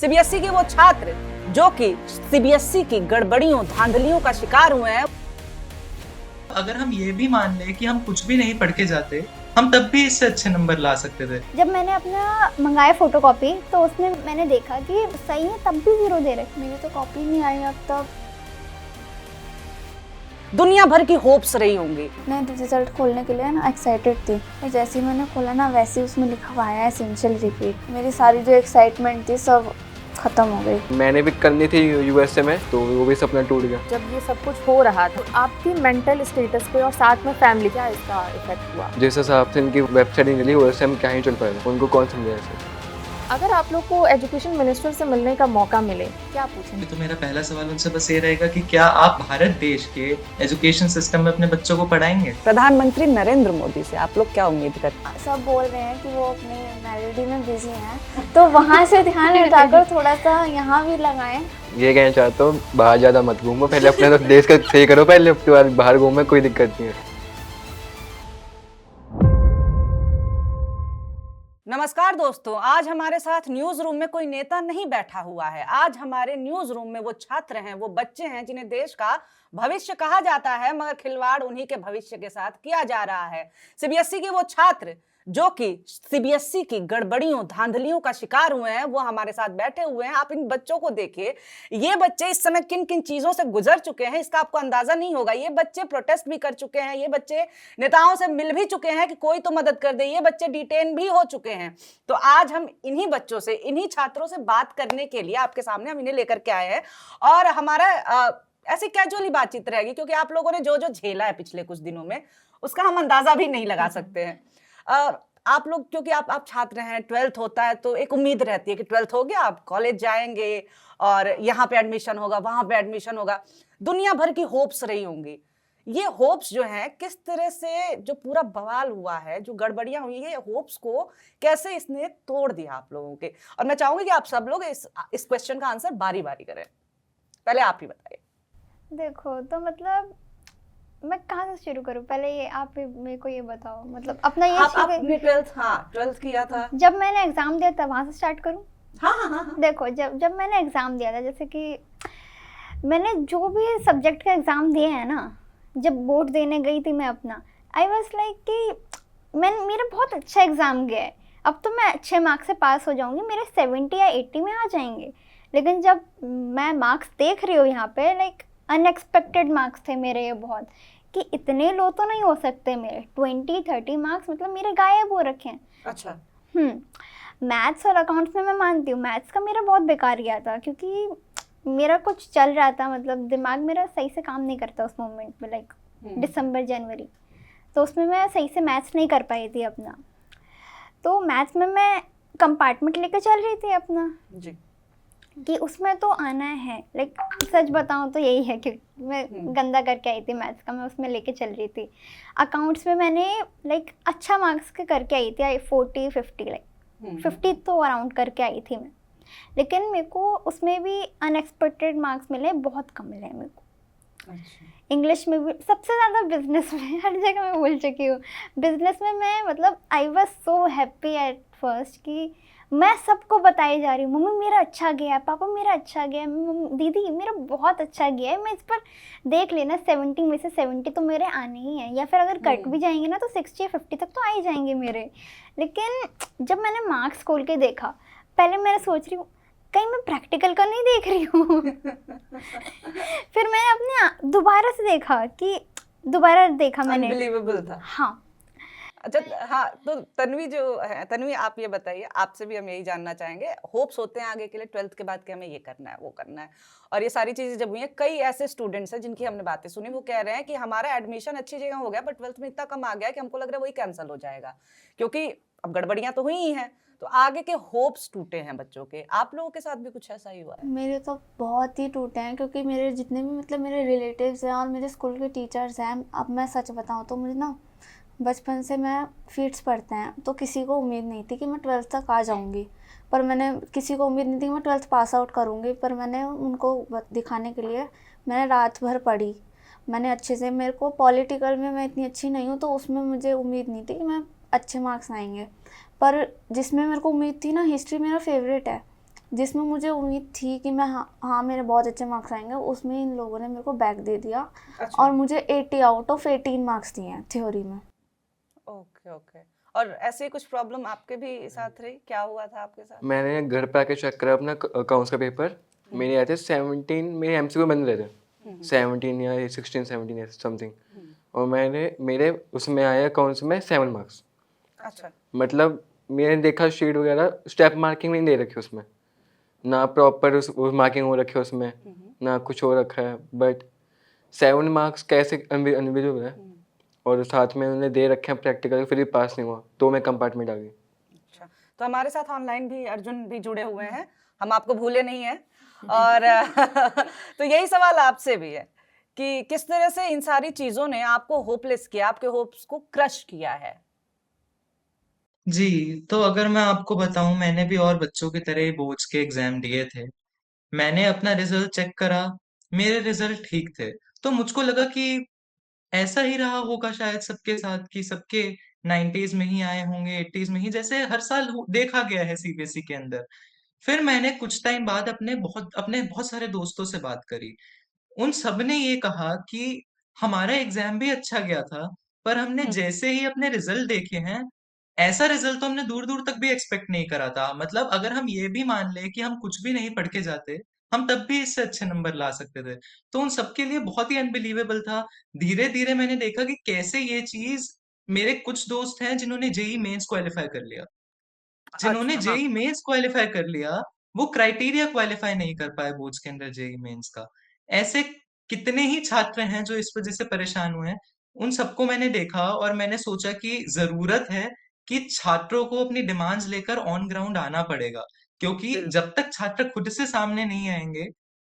CBSE के वो छात्र जो कि सीबीएसई की गड़बड़ियों धांधलियों का शिकार हुए हैं। अगर हम ये भी मान लें कि हम कुछ भी नहीं पढ़ के जाते, हम तब भी इससे अच्छे नंबर ला सकते थे। जब मैंने अपना मंगाया फोटोकॉपी तो उसमें मैंने देखा कि सही है, तब भी 0 दे रहे। मेरी तो कॉपी नहीं आई अब तक। दुनिया भर की होप्स रही होंगी। मैं रिजल्ट खोलने के लिए ना एक्साइटेड थी, और जैसे ही मैंने खोला ना वैसे ही उसमें लिखा हुआ है एसेंशियल रिपीट। मेरी सारी जो एक्साइटमेंट थी सब खत्म हो गई। मैंने भी करनी थी यूएसए में, तो वो भी सपना टूट गया। जब ये सब कुछ हो रहा था आपकी मेंटल स्टेटस पे और साथ में फैमिली क्या इसका इफेक्ट हुआ? जिस हिसाब से इनकी वेबसाइट निकली वैसे हम क्या ही चल पाएगा, उनको कौन समझाए ऐसे। अगर आप लोग को एजुकेशन मिनिस्टर से मिलने का मौका मिले, क्या पूछेंगे? तो मेरा पहला सवाल उनसे बस ये रहेगा कि क्या आप भारत देश के एजुकेशन सिस्टम में अपने बच्चों को पढ़ाएंगे? प्रधानमंत्री नरेंद्र मोदी से आप लोग क्या उम्मीद करते हैं? सब बोल रहे हैं कि वो अपनी मैरिडी में बिजी हैं, तो वहाँ से ध्यान हटाकर थोड़ा सा यहाँ भी लगाएं। ये कहना चाहता हूँ, बाहर ज़्यादा मत घूमो, पहले अपने तो देश का सही करो, पहले उसके बाद बाहर घूमो, कोई दिक्कत नहीं है। नमस्कार दोस्तों, आज हमारे साथ न्यूज रूम में कोई नेता नहीं बैठा हुआ है। आज हमारे न्यूज रूम में वो छात्र हैं, वो बच्चे हैं जिन्हें देश का भविष्य कहा जाता है, मगर खिलवाड़ उन्हीं के भविष्य के साथ किया जा रहा है। सीबीएसई के वो छात्र जो कि सीबीएसई की गड़बड़ियों धांधलियों का शिकार हुए हैं, वो हमारे साथ बैठे हुए हैं। आप इन बच्चों को देखिए, ये बच्चे इस समय किन किन चीजों से गुजर चुके हैं इसका आपको अंदाजा नहीं होगा। ये बच्चे प्रोटेस्ट भी कर चुके हैं, ये बच्चे नेताओं से मिल भी चुके हैं कि कोई तो मदद कर दे, ये बच्चे डिटेन भी हो चुके हैं। तो आज हम इन्हीं बच्चों से, इन्हीं छात्रों से बात करने के लिए आपके सामने हम इन्हें लेकर के आए हैं, और हमारा ऐसी कैजुअली बातचीत रहेगी, क्योंकि आप लोगों ने जो जो झेला है पिछले कुछ दिनों में उसका हम अंदाजा भी नहीं लगा सकते हैं। आप लोग, क्योंकि आप छात्र हैं, 12th होता है तो एक उम्मीद रहती है कि 12th हो गया, आप कॉलेज जाएंगे और यहाँ पे एडमिशन होगा, वहां पे एडमिशन होगा। दुनिया भर की होप्स रही होंगी। ये होप्स जो हैं, किस तरह से जो पूरा बवाल हुआ है, जो गड़बड़ियां हुई, ये होप्स को कैसे इसने तोड़ दिया आप लोगों के। और मैं चाहूंगी कि आप सब लोग इस क्वेश्चन का आंसर बारी बारी करें। पहले आप ही बताइए। देखो, तो मतलब मैं कहाँ से शुरू करूँ? पहले ये आप मेरे को ये बताओ, मतलब अपना ये आपने 12th किया था। जब मैंने एग्जाम दिया था वहां से स्टार्ट करूँ? हाँ। देखो, जब मैंने एग्जाम दिया था, जैसे कि मैंने जो भी सब्जेक्ट का एग्जाम दिए हैं ना, जब बोर्ड देने गई थी मैं अपना, आई वाज लाइक कि मेरा बहुत अच्छा एग्जाम गया है, अब तो मैं अच्छे मार्क्स से पास हो जाऊंगी, मेरे 70 या 80 में आ जाएंगे। लेकिन जब मैं मार्क्स देख रही हूँ यहाँ पे, लाइक अनएक्सपेक्टेड मार्क्स थे मेरे, ये बहुत कि इतने लो तो नहीं हो सकते मेरे। 20-30 मार्क्स मतलब मेरे गायब हो रखे हैं। अच्छा। मैथ्स और अकाउंट्स में मैं मानती हूँ, मैथ्स का मेरा बहुत बेकार गया था, क्योंकि मेरा कुछ चल रहा था, मतलब दिमाग मेरा सही से काम नहीं करता उस मोमेंट में, लाइक दिसंबर जनवरी, तो उसमें मैं सही से मैथ्स नहीं कर पाई थी अपना। तो मैथ्स में मैं कंपार्टमेंट लेकर चल रही थी अपना जी, कि उसमें तो आना है। लाइक सच बताऊं तो यही है कि मैं गंदा करके आई थी मैथ्स का, मैं उसमें लेके चल रही थी। अकाउंट्स में मैंने लाइक अच्छा मार्क्स के करके आई थी, 40-50, लाइक 50 तो अराउंड करके आई थी मैं। लेकिन मेरे को उसमें भी अनएक्सपेक्टेड मार्क्स मिले, बहुत कम मिले मेरे को। अच्छा। इंग्लिश में भी सबसे ज़्यादा, बिजनेस में, हर जगह मैं भूल चुकी हूँ। बिजनेस में मैं, मतलब I was so happy at first कि मैं सबको बताई जा रही हूँ, मम्मी मेरा अच्छा गया है, पापा मेरा अच्छा गया है, दीदी मेरा बहुत अच्छा गया है। मैं इस पर देख लेना 70 में से 70 तो मेरे आने ही हैं, या फिर अगर कट भी जाएंगे ना तो 60-50 तक तो आ ही जाएंगे मेरे। लेकिन जब मैंने मार्क्स खोल के देखा, पहले मैं सोच रही हूँ कहीं मैं प्रैक्टिकल का नहीं देख रही हूँ। फिर मैंने अपने दोबारा से देखा कि दोबारा देखा मैंने, अनबिलीवेबल था। हाँ। अच्छा, हाँ, तो तन्वी जो है, तन्वी आप ये बताइए, आपसे भी हम यही जानना चाहेंगे। होप्स होते हैं आगे के लिए 12th के बाद कि हमें ये करना है, वो करना है, और ये सारी चीजें जब हुई हैं, कई ऐसे स्टूडेंट्स हैं जिनकी हमने बातें सुनी, वो कह रहे हैं कि हमारा एडमिशन अच्छी जगह हो गया, बट 12th में इतना कम आ गया कि हमको लग रहा है वही कैंसिल हो जाएगा, क्योंकि अब गड़बड़ियां तो हुई ही हैं, तो आगे के होप्स टूटे हैं बच्चों के। आप लोगों के साथ भी कुछ ऐसा ही हुआ है? मेरे तो बहुत ही टूटे हैं, क्योंकि मेरे जितने भी, मतलब मेरे रिलेटिव्स हैं और मेरे स्कूल के टीचर्स हैं, अब मैं सच बताऊं तो मुझे ना बचपन से मैं फीट्स पढ़ते हैं, तो किसी को उम्मीद नहीं थी कि मैं 12th तक आ जाऊंगी, पर मैंने, किसी को उम्मीद नहीं थी कि मैं 12th पास आउट करूंगी, पर मैंने उनको दिखाने के लिए मैंने रात भर पढ़ी, मैंने अच्छे से, मेरे को पॉलिटिकल में मैं इतनी अच्छी नहीं हूँ, तो उसमें मुझे उम्मीद नहीं थी कि मैं अच्छे मार्क्स आएंगे, पर जिसमें मेरे को उम्मीद थी ना, हिस्ट्री मेरा फेवरेट है, जिसमें मुझे उम्मीद थी कि मैं हाँ मेरे बहुत अच्छे मार्क्स आएंगे, उसमें इन लोगों ने मेरे को बैक दे दिया अच्छा। और मुझे 80 आउट ऑफ 18 मार्क्स दिए हैं थ्योरी में। Okay okay. और ऐसे ही कुछ प्रॉब्लम आपके भी साथ रही, क्या हुआ था आपके साथ? मैंने घर पे आके चेक करा अपना अकाउंट्स का पेपर, मेरे आए थे 17, मेरे MCQ बन रहे थे 17 या 16 17 या समथिंग, और मेरे उसमें आया अकाउंट्स में 7 मार्क्स। अच्छा। मतलब मैंने देखा शीट वगैरह, स्टेप मार्किंग नहीं दे रखी उसमें, ना प्रॉपर उस मार्किंग हो रखी है उसमें, ना कुछ हो रखा है, बट 7 मार्क्स कैसे अनबिलीवेबल है। और साथ में उन्होंने दे रखे हैं प्रैक्टिकल, फिर भी पास नहीं हुआ, तो मैं कंपार्टमेंट आ गई। अच्छा, तो हमारे साथ ऑनलाइन भी अर्जुन भी जुड़े हुए हैं, हम आपको भूले नहीं हैं। और तो यही सवाल आपसे भी है कि किस तरह से इन सारी चीजों ने आपको होपलेस किया, आपके होप्स को क्रश किया है? जी, तो अगर मैं आपको बताऊं, मैंने भी और बच्चों की तरह ही बोर्ड्स के एग्जाम दिए थे। मैंने अपना रिजल्ट चेक करा, मेरे रिजल्ट ठीक थे। तो मुझको लगा कि ऐसा ही रहा होगा शायद सबके साथ, कि सबके 90s में ही आए होंगे, 80s में ही, जैसे हर साल देखा गया है सीबीएसई के अंदर। फिर मैंने कुछ टाइम बाद अपने बहुत सारे दोस्तों से बात करी। उन सब ने ये कहा कि हमारा एग्जाम भी अच्छा गया था, पर हमने जैसे ही अपने रिजल्ट देखे हैं, ऐसा रिजल्ट तो हमने दूर दूर तक भी एक्सपेक्ट नहीं करा था। मतलब अगर हम ये भी मान ले कि हम कुछ भी नहीं पढ़ के जाते, हम तब भी इससे अच्छे नंबर ला सकते थे। तो उन सबके लिए बहुत ही अनबिलीवेबल था। धीरे धीरे मैंने देखा कि कैसे ये चीज, मेरे कुछ दोस्त हैं जिन्होंने जेई मेंस क्वालिफाई कर लिया, जिन्होंने अच्छा। हाँ। जेई मेंस क्वालिफाई कर लिया, वो क्राइटेरिया क्वालिफाई नहीं कर पाए बोर्ड्स के अंदर जेई मेंस का। ऐसे कितने ही छात्र हैं जो इस वजह से परेशान हुए हैं। उन सबको मैंने देखा और मैंने सोचा कि जरूरत है कि छात्रों को अपनी डिमांड्स लेकर ऑन ग्राउंड आना पड़ेगा, क्योंकि बिल्कुल। जब तक छात्र खुद से सामने नहीं आएंगे,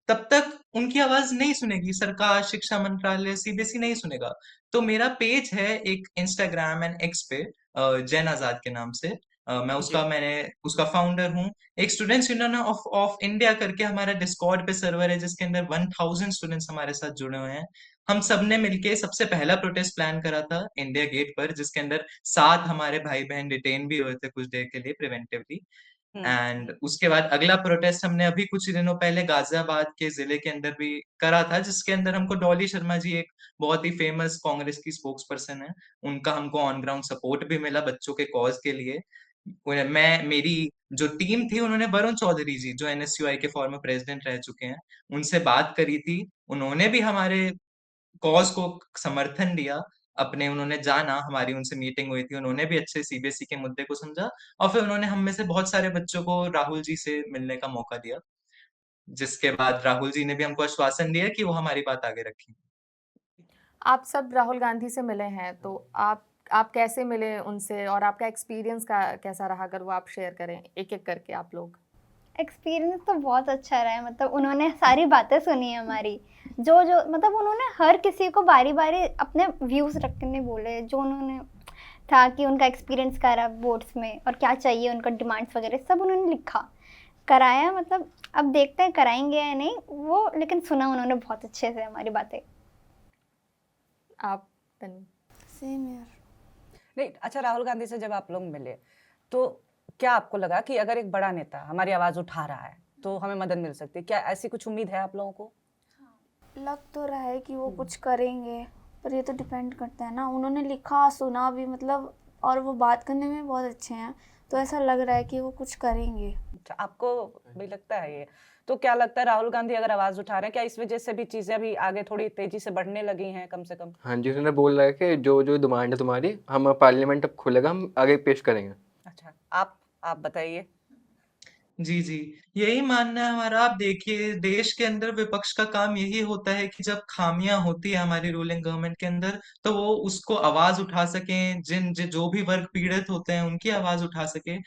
तब तक उनकी आवाज नहीं सुनेगी सरकार, शिक्षा मंत्रालय, सीबीएसई नहीं सुनेगा। तो मेरा पेज है एक इंस्टाग्राम एंड एक्स पे, जैन आजाद के नाम से। मैंने उसका फाउंडर हूँ। एक स्टूडेंट्स यूनियन ऑफ इंडिया करके हमारा डिस्कॉर्ड पे सर्वर है, जिसके अंदर 1000 स्टूडेंट्स हमारे साथ जुड़े हुए हैं। हम सब ने मिलके सबसे पहला प्रोटेस्ट प्लान करा था इंडिया गेट पर, जिसके अंदर 7 हमारे भाई बहन डिटेन भी हुए थे कुछ देर के लिए प्रिवेंटिवली। हम्म। एंड उसके बाद अगला प्रोटेस्ट हमने अभी कुछ दिनों पहले गाजियाबाद के जिले के अंदर भी करा था, जिसके अंदर हमको डॉली शर्मा जी, एक बहुत ही फेमस कांग्रेस की स्पोक्स पर्सन है, उनका हमको ऑन ग्राउंड सपोर्ट भी मिला बच्चों के कॉज के लिए। मेरी जो टीम थी, उन्होंने वरुण चौधरी जी, जो एनएसयूआई के फॉर्मर प्रेसिडेंट रह चुके हैं, उनसे बात करी थी। उन्होंने भी हमारे कॉज को समर्थन दिया अपने, उन्होंने जाना, हमारी उनसे मीटिंग हुई थी, उन्होंने भी अच्छे सीबीएसई के मुद्दे को समझा। और फिर उन्होंने हम में से बहुत सारे बच्चों को राहुल जी से मिलने का मौका दिया, जिसके बाद राहुल जी ने भी हमको आश्वासन दिया कि वो हमारी बात आगे रखेंगे। आप सब राहुल गांधी से मिले हैं, तो आप कैसे मिले उनसे और आपका एक्सपीरियंस का कैसा रहा, अगर वो आप शेयर करें एक एक करके आप लोग। एक्सपीरियंस तो बहुत अच्छा रहा है, मतलब उन्होंने सारी बातें सुनी है हमारी, जो जो मतलब उन्होंने हर किसी को बारी बारी अपने व्यूज़ रखने बोले, जो उन्होंने था कि उनका एक्सपीरियंस क्या रहा बोर्ड्स में और क्या चाहिए उनका, डिमांड्स वगैरह सब उन्होंने लिखा, कराया। मतलब अब देखते हैं कराएंगे या नहीं वो, लेकिन सुना उन्होंने बहुत अच्छे से हमारी बातें। आप तन्वी? सेम यार। नहीं, अच्छा, राहुल गांधी से जब आप लोग मिले तो क्या आपको लगा कि अगर एक बड़ा नेता हमारी आवाज उठा रहा है तो हमें मदद मिल सकती है? क्या ऐसी कुछ उम्मीद है आप लोगों को? लग तो रहा है कि वो कुछ करेंगे, पर ये तो डिपेंड करता है ना। उन्होंने लिखा, सुना भी, मतलब, और वो बात करने में बहुत अच्छे हैं, तो ऐसा लग रहा है कि वो कुछ करेंगे। अच्छा, आपको भी लगता है ये? तो क्या लगता है, राहुल गांधी अगर आवाज उठा रहे हैं, क्या इस वजह से भी चीजें अभी आगे थोड़ी तेजी से बढ़ने लगी हैं कम से कम? हाँ जी, उन्होंने बोल रहा है कि जो जो डिमांड है तुम्हारी, हम पार्लियामेंट अब खुलेगा, हम आगे पेश करेंगे। अच्छा, आप बताइए। जी जी, यही मानना है हमारा। आप देखिए, देश के अंदर विपक्ष का काम यही होता है कि जब खामियां होती है हमारी रूलिंग गवर्नमेंट के अंदर, तो वो उसको आवाज उठा सकें, जो भी वर्ग पीड़ित होते हैं उनकी आवाज उठा सके।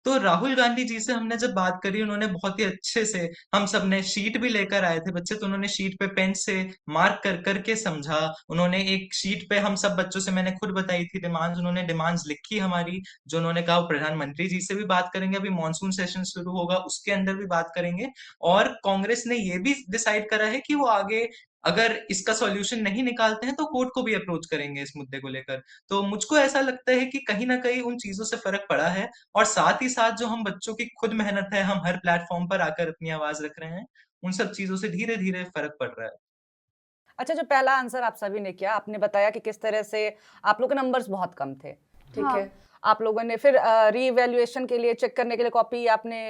तो राहुल गांधी जी से हमने जब बात करी, उन्होंने बहुत ही अच्छे से, हम सब ने शीट भी लेकर आए थे बच्चे, तो उन्होंने शीट पे पेन से मार्क कर करके समझा। उन्होंने एक शीट पे हम सब बच्चों से, मैंने खुद बताई थी डिमांड्स, उन्होंने डिमांड्स लिखी हमारी, जो उन्होंने कहा। वो प्रधानमंत्री जी से भी बात करेंगे, अभी मॉनसून सेशन शुरू होगा उसके अंदर भी बात करेंगे। और कांग्रेस ने ये भी डिसाइड करा है कि वो आगे अगर इसका सॉल्यूशन नहीं निकालते हैं तो कोर्ट को भी अप्रोच करेंगे इस मुद्दे को लेकर। तो मुझको ऐसा लगता है कि कहीं ना कहीं उन चीजों से फर्क पड़ा है, और साथ ही साथ जो हम बच्चों की खुद मेहनत है, हम हर प्लेटफॉर्म पर आकर अपनी आवाज रख रहे हैं, उन सब चीजों से धीरे धीरे फर्क पड़ रहा है। अच्छा, जो पहला आंसर आप सभी ने किया, आपने बताया कि किस तरह से आप लोग के नंबर्स बहुत कम थे, ठीक हाँ। है। आप लोगों ने फिर रीवैल्यूएशन के लिए, चेक करने के लिए कॉपी आपने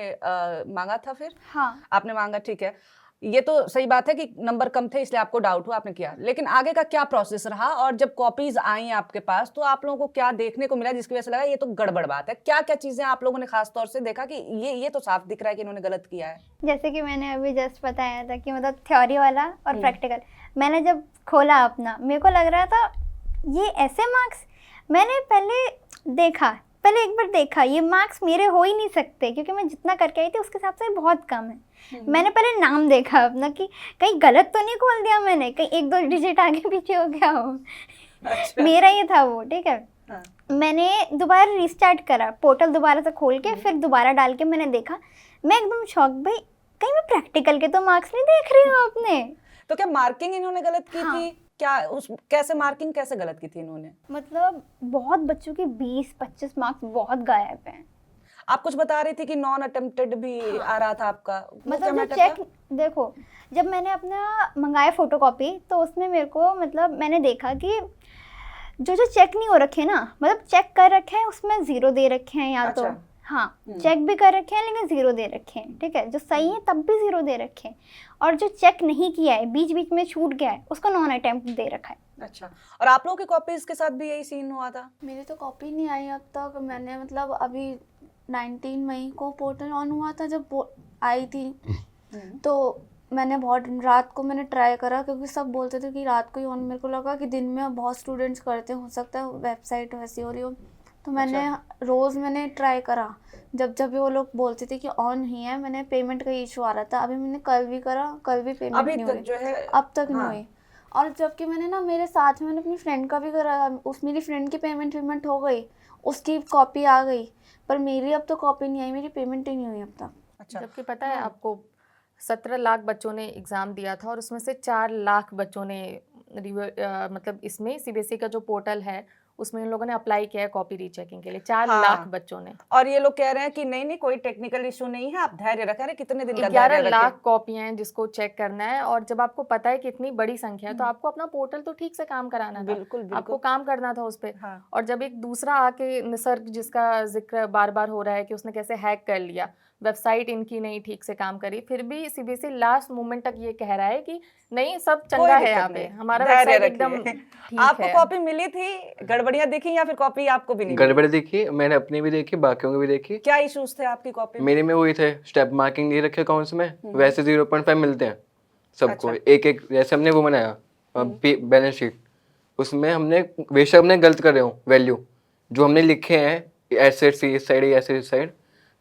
मांगा था फिर? हाँ आपने मांगा, ठीक है। ये तो सही बात है कि नंबर कम थे इसलिए आपको डाउट हुआ, आपने किया। लेकिन आगे का क्या प्रोसेस रहा, और जब कॉपीज आई आपके पास तो आप लोगों को क्या देखने को मिला जिसकी वजह से लगा ये तो गड़बड़ बात है? क्या क्या चीजें आप लोगों ने खास तौर से देखा कि ये तो साफ दिख रहा है कि इन्होंने गलत किया है? जैसे कि मैंने अभी जस्ट बताया था कि मतलब थ्योरी वाला और प्रैक्टिकल, मैंने जब खोला अपना, मेरे को लग रहा था ये ऐसे मार्क्स, मैंने पहले एक बार देखा ये मार्क्स मेरे हो ही नहीं सकते क्योंकि मैं जितना करके आई थी उसके हिसाब से बहुत कम है। मैंने पहले नाम देखा अपना कि कहीं गलत तो नहीं खोल दिया मैंने, कहीं 1-2 डिजिट आगे पीछे हो गया हो। अच्छा। मेरा ये था वो, ठीक है। हाँ। मैंने दोबारा रिस्टार्ट करा, पोर्टल दोबारा से खोल के फिर दोबारा डाल के मैंने देखा, मैं एकदम शॉक, भाई कहीं मैं प्रैक्टिकल के तो मार्क्स नहीं देख रही हूँ अपने। तो क्या मार्किंग इन्होंने गलत की हाँ। थी? क्या कैसे मार्किंग कैसे गलत की थी इन्होंने? मतलब बहुत बच्चों की 20-25 मार्क्स बहुत गायब हैं। आप कुछ बता रही थी कि नॉन अटेम्प्टेड भी आ रहा था आपका, वो क्या मतलब जो मैटर चेक, था? देखो जब मैंने अपना मंगाया फोटोकॉपी तो उसमें मेरे को मतलब मैंने देखा कि जो चेक नहीं हो रखे ना, मतलब चेक कर रखे हैं उसमें 0 दे रखे हैं या तो, अच्छा। हाँ चेक भी कर रखे हैं लेकिन 0 दे रखे हैं, ठीक है। जो सही है तब भी 0 दे रखे हैं, और जो चेक नहीं किया है बीच बीच में छूट गया है उसको नॉन अटेम्प्ट दे रखा है। अच्छा, और आप लोगों की कॉपीज के साथ भी यही सीन हुआ था? मेरी तो कॉपी नहीं आई अब तक। मैंने मतलब अभी 19 मई को पोर्टल ऑन हुआ था जब आई थी, तो मैंने बहुत रात को मैंने ट्राई करा क्योंकि सब बोलते थे कि रात को ही ऑन, मेरे को लगा कि दिन में बहुत स्टूडेंट्स करते हो सकता है वेबसाइट वैसी हो रही हो, तो मैंने रोज़ मैंने ट्राई करा। जब जब वो लोग बोलते थे कि ऑन ही है, मैंने पेमेंट का इशू आ रहा था, अभी मैंने कल भी करा, कल भी पेमेंट अभी नहीं तक हुई, जो है अब तक नहीं हाँ। हुई। और जबकि मैंने ना मेरे साथ में मैंने अपनी फ्रेंड का भी करा, मेरी फ्रेंड की पेमेंट हो गई, उसकी कॉपी आ गई, पर मेरी अब तो कॉपी नहीं आई, मेरी पेमेंट ही नहीं हुई अब तक। अच्छा, जबकि पता है आपको 17 लाख बच्चों ने एग्ज़ाम दिया था और उसमें से 4 लाख बच्चों ने मतलब इसमें सीबीएसई का जो पोर्टल है उसमें इन लोगों ने अप्लाई किया है कॉपी रीचेकिंग के लिए, 4 हाँ। लाख बच्चों ने। और ये लोग कह रहे हैं कि नहीं कोई टेक्निकल इशू नहीं है, आप धैर्य रखें। अरे कितने दिन का 11 धैर्य लाख रखें? कॉपियां हैं जिसको चेक करना है, और जब आपको पता है कि इतनी बड़ी संख्या है तो आपको अपना पोर्टल तो ठीक से काम कराना था, बिल्कुल आपको बिल्कुल। काम करना था उस पे। हाँ। और जब एक दूसरा आके निसर्ग, जिसका जिक्र बार बार हो रहा है कि उसने कैसे हैक कर लिया, वेबसाइट इनकी नहीं ठीक से काम करी, फिर भी सीबीएसई लास्ट मोमेंट तक ये कह रहा है कि नहीं सब कोई चंगा है, दिक्कत यहाँ पे नहीं, हमारा धैर्य वेबसाइट रखिए। एकदम ठीक आपको है। कॉपी मिली थी, गड़बड़ियां दिखी, या फिर कॉपी आपको भी नहीं मिली? गड़बड़ देखी, मैंने अपनी भी देखी, बाकियों की भी देखी। क्या इश्यूज थे आपकी कॉपी में? मेरे में वही थे, स्टेप मार्किंग नहीं रखे अकाउंट्स में, वैसे 0.5 मिलते हैं सबको। अच्छा। एक एक जैसे हमने वो बनाया बैलेंस शीट, उसमें हमने बेशक हमने गलत कर रहे हो वैल्यू, जो हमने लिखे हैं एसेट्स इस साइड या एसेट्स इस साइड,